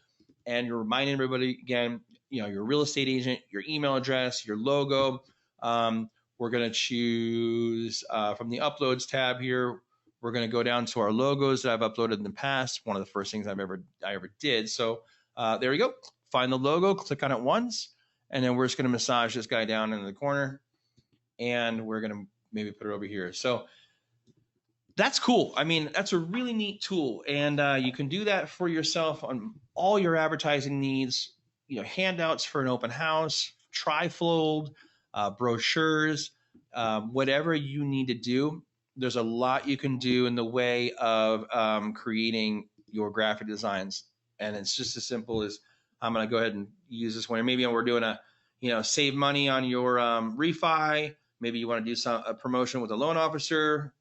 and you're reminding everybody again, your real estate agent, your email address, your logo, We're going to choose from the uploads tab here. We're going to go down to our logos that I've uploaded in the past. One of the first things I ever did. So there we go. Find the logo, click on it once, and then we're just going to massage this guy down into the corner, and we're going to maybe put it over here. So that's cool. I mean, that's a really neat tool, and you can do that for yourself on all your advertising needs. Handouts for an open house, trifold, brochures, whatever you need to do. There's a lot you can do in the way of creating your graphic designs, and it's just as simple as I'm going to go ahead and use this one. Maybe we're doing save money on your refi. Maybe you want to do a promotion with a loan officer.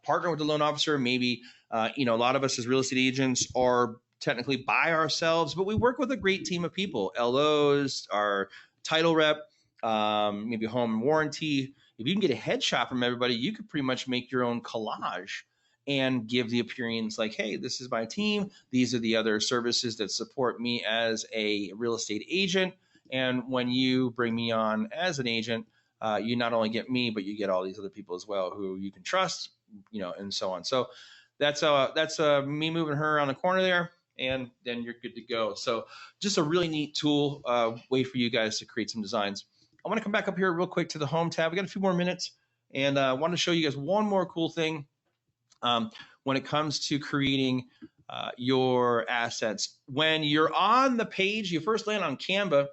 Partner with the loan officer. Maybe, a lot of us as real estate agents are technically by ourselves, but we work with a great team of people, LOs, our title rep, maybe home warranty. If you can get a headshot from everybody, you could pretty much make your own collage and give the appearance like, hey, this is my team. These are the other services that support me as a real estate agent. And when you bring me on as an agent, you not only get me, but you get all these other people as well who you can trust, and so on. So that's me moving her around the corner there, and then you're good to go. So just a really neat tool, way for you guys to create some designs. I want to come back up here real quick to the home tab. We got a few more minutes, and I want to show you guys one more cool thing when it comes to creating your assets. When you're on the page, you first land on Canva.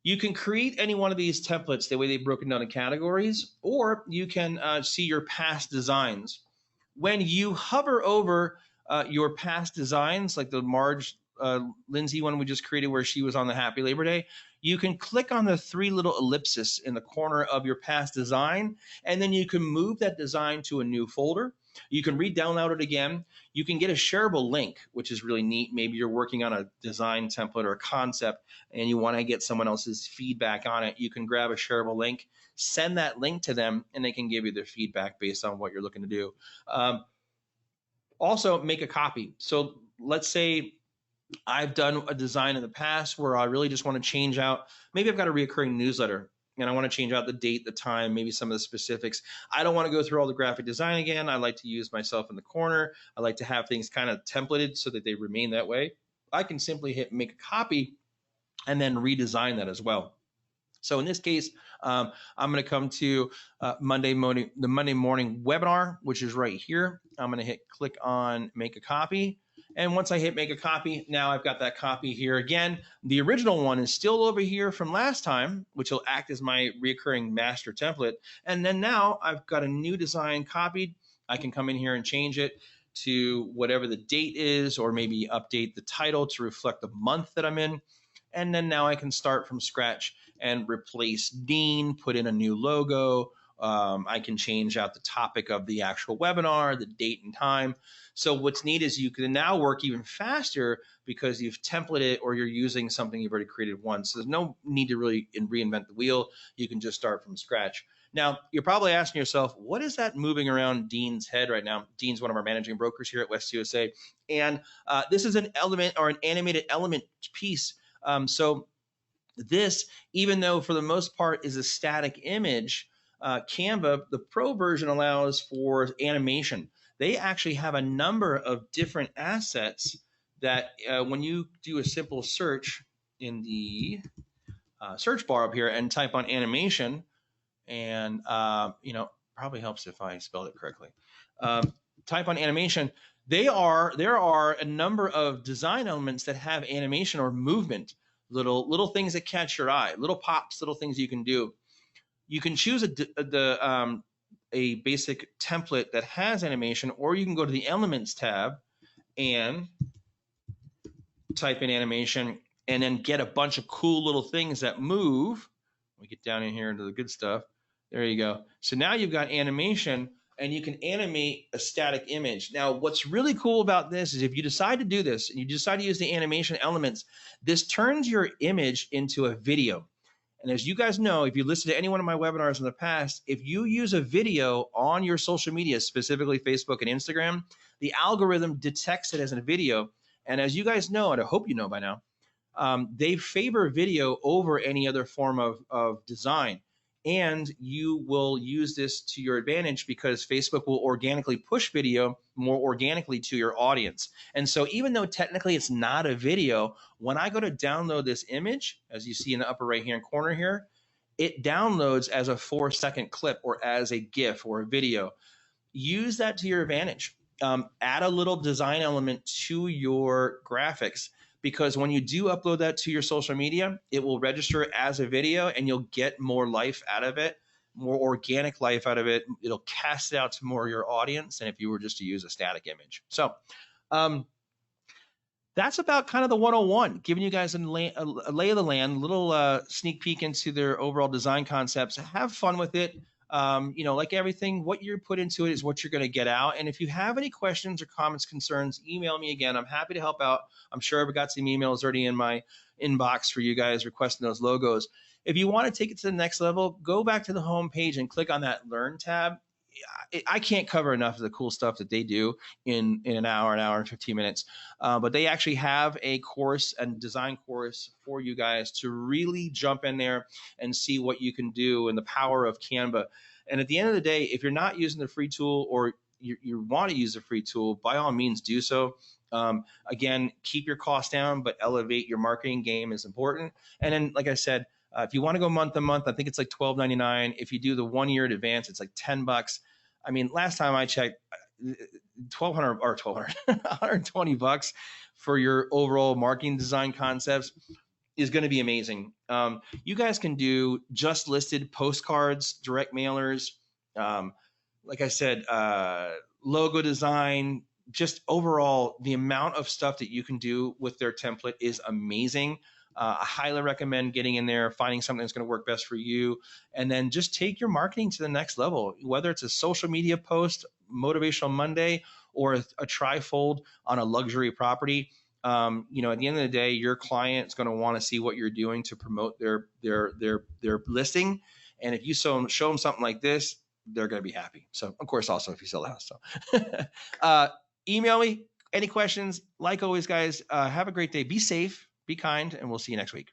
You can create any one of these templates the way they've broken down in categories, or you can see your past designs. When you hover over your past designs, like the Marge Lindsay one we just created where she was on the Happy Labor Day, you can click on the three little ellipses in the corner of your past design, and then you can move that design to a new folder. You can re-download it again. You can get a shareable link, which is really neat. Maybe you're working on a design template or a concept and you want to get someone else's feedback on it. You can grab a shareable link, send that link to them, and they can give you their feedback based on what you're looking to do. Also, make a copy. So let's say I've done a design in the past where I really just want to change out. Maybe I've got a reoccurring newsletter and I want to change out the date, the time, maybe some of the specifics. I don't want to go through all the graphic design again. I like to use myself in the corner. I like to have things kind of templated so that they remain that way. I can simply hit make a copy and then redesign that as well. So in this case, I'm going to come to the Monday morning webinar, which is right here. I'm going to hit click on make a copy. And once I hit make a copy, now I've got that copy here again. The original one is still over here from last time, which will act as my recurring master template. And then now I've got a new design copied. I can come in here and change it to whatever the date is, or maybe update the title to reflect the month that I'm in. And then now I can start from scratch and replace Dean, put in a new logo. I can change out the topic of the actual webinar, the date and time. So what's neat is you can now work even faster because you've templated it or you're using something you've already created once. So there's no need to really reinvent the wheel. You can just start from scratch. Now, you're probably asking yourself, what is that moving around Dean's head right now? Dean's one of our managing brokers here at West USA. And this is an element or an animated element piece. So this, even though for the most part is a static image, Canva, the Pro version allows for animation. They actually have a number of different assets that when you do a simple search in the search bar up here and type on animation, and probably helps if I spelled it correctly. Type on animation. There are a number of design elements that have animation or movement, little things that catch your eye, little pops, little things you can do. You can choose a basic template that has animation, or you can go to the Elements tab and type in animation and then get a bunch of cool little things that move. We get down in here into the good stuff. There you go. So now you've got animation and you can animate a static image. Now, what's really cool about this is if you decide to do this and you decide to use the animation elements, this turns your image into a video. And as you guys know, if you listen to any one of my webinars in the past, if you use a video on your social media, specifically Facebook and Instagram, the algorithm detects it as a video. And as you guys know, and I hope you know by now, they favor video over any other form of design. And you will use this to your advantage because Facebook will organically push video more organically to your audience. And so even though technically it's not a video, when I go to download this image, as you see in the upper right hand corner here, it downloads as a 4-second clip or as a GIF or a video. Use that to your advantage. Add a little design element to your graphics, because when you do upload that to your social media, it will register as a video and you'll get more life out of it, more organic life out of it. It'll cast it out to more of your audience than if you were just to use a static image. So that's about kind of the 101, giving you guys a lay of the land, a little sneak peek into their overall design concepts. Have fun with it. Like everything, what you put into it is what you're going to get out. And if you have any questions or comments, concerns, email me again. I'm happy to help out. I'm sure I've got some emails already in my inbox for you guys requesting those logos. If you want to take it to the next level, go back to the home page and click on that Learn tab. I can't cover enough of the cool stuff that they do in an hour and 15 minutes. But they actually have a course and design course for you guys to really jump in there and see what you can do and the power of Canva. And at the end of the day, if you're not using the free tool or you want to use the free tool, by all means do so. Again, keep your costs down, but elevate your marketing game is important. And then, like I said, if you want to go month to month, I think it's like $12.99. If you do the 1 year in advance, it's like $10. I mean, last time I checked, 120 bucks for your overall marketing design concepts is going to be amazing. You guys can do just listed postcards, direct mailers, like I said, logo design, just overall, the amount of stuff that you can do with their template is amazing. I highly recommend getting in there, finding something that's going to work best for you, and then just take your marketing to the next level, whether it's a social media post, Motivational Monday, or a trifold on a luxury property. At the end of the day, your client is going to want to see what you're doing to promote their listing. And if you show them something like this, they're going to be happy. So, of course, also if you sell the house. So email me any questions. Like always, guys, have a great day. Be safe, be kind, and we'll see you next week.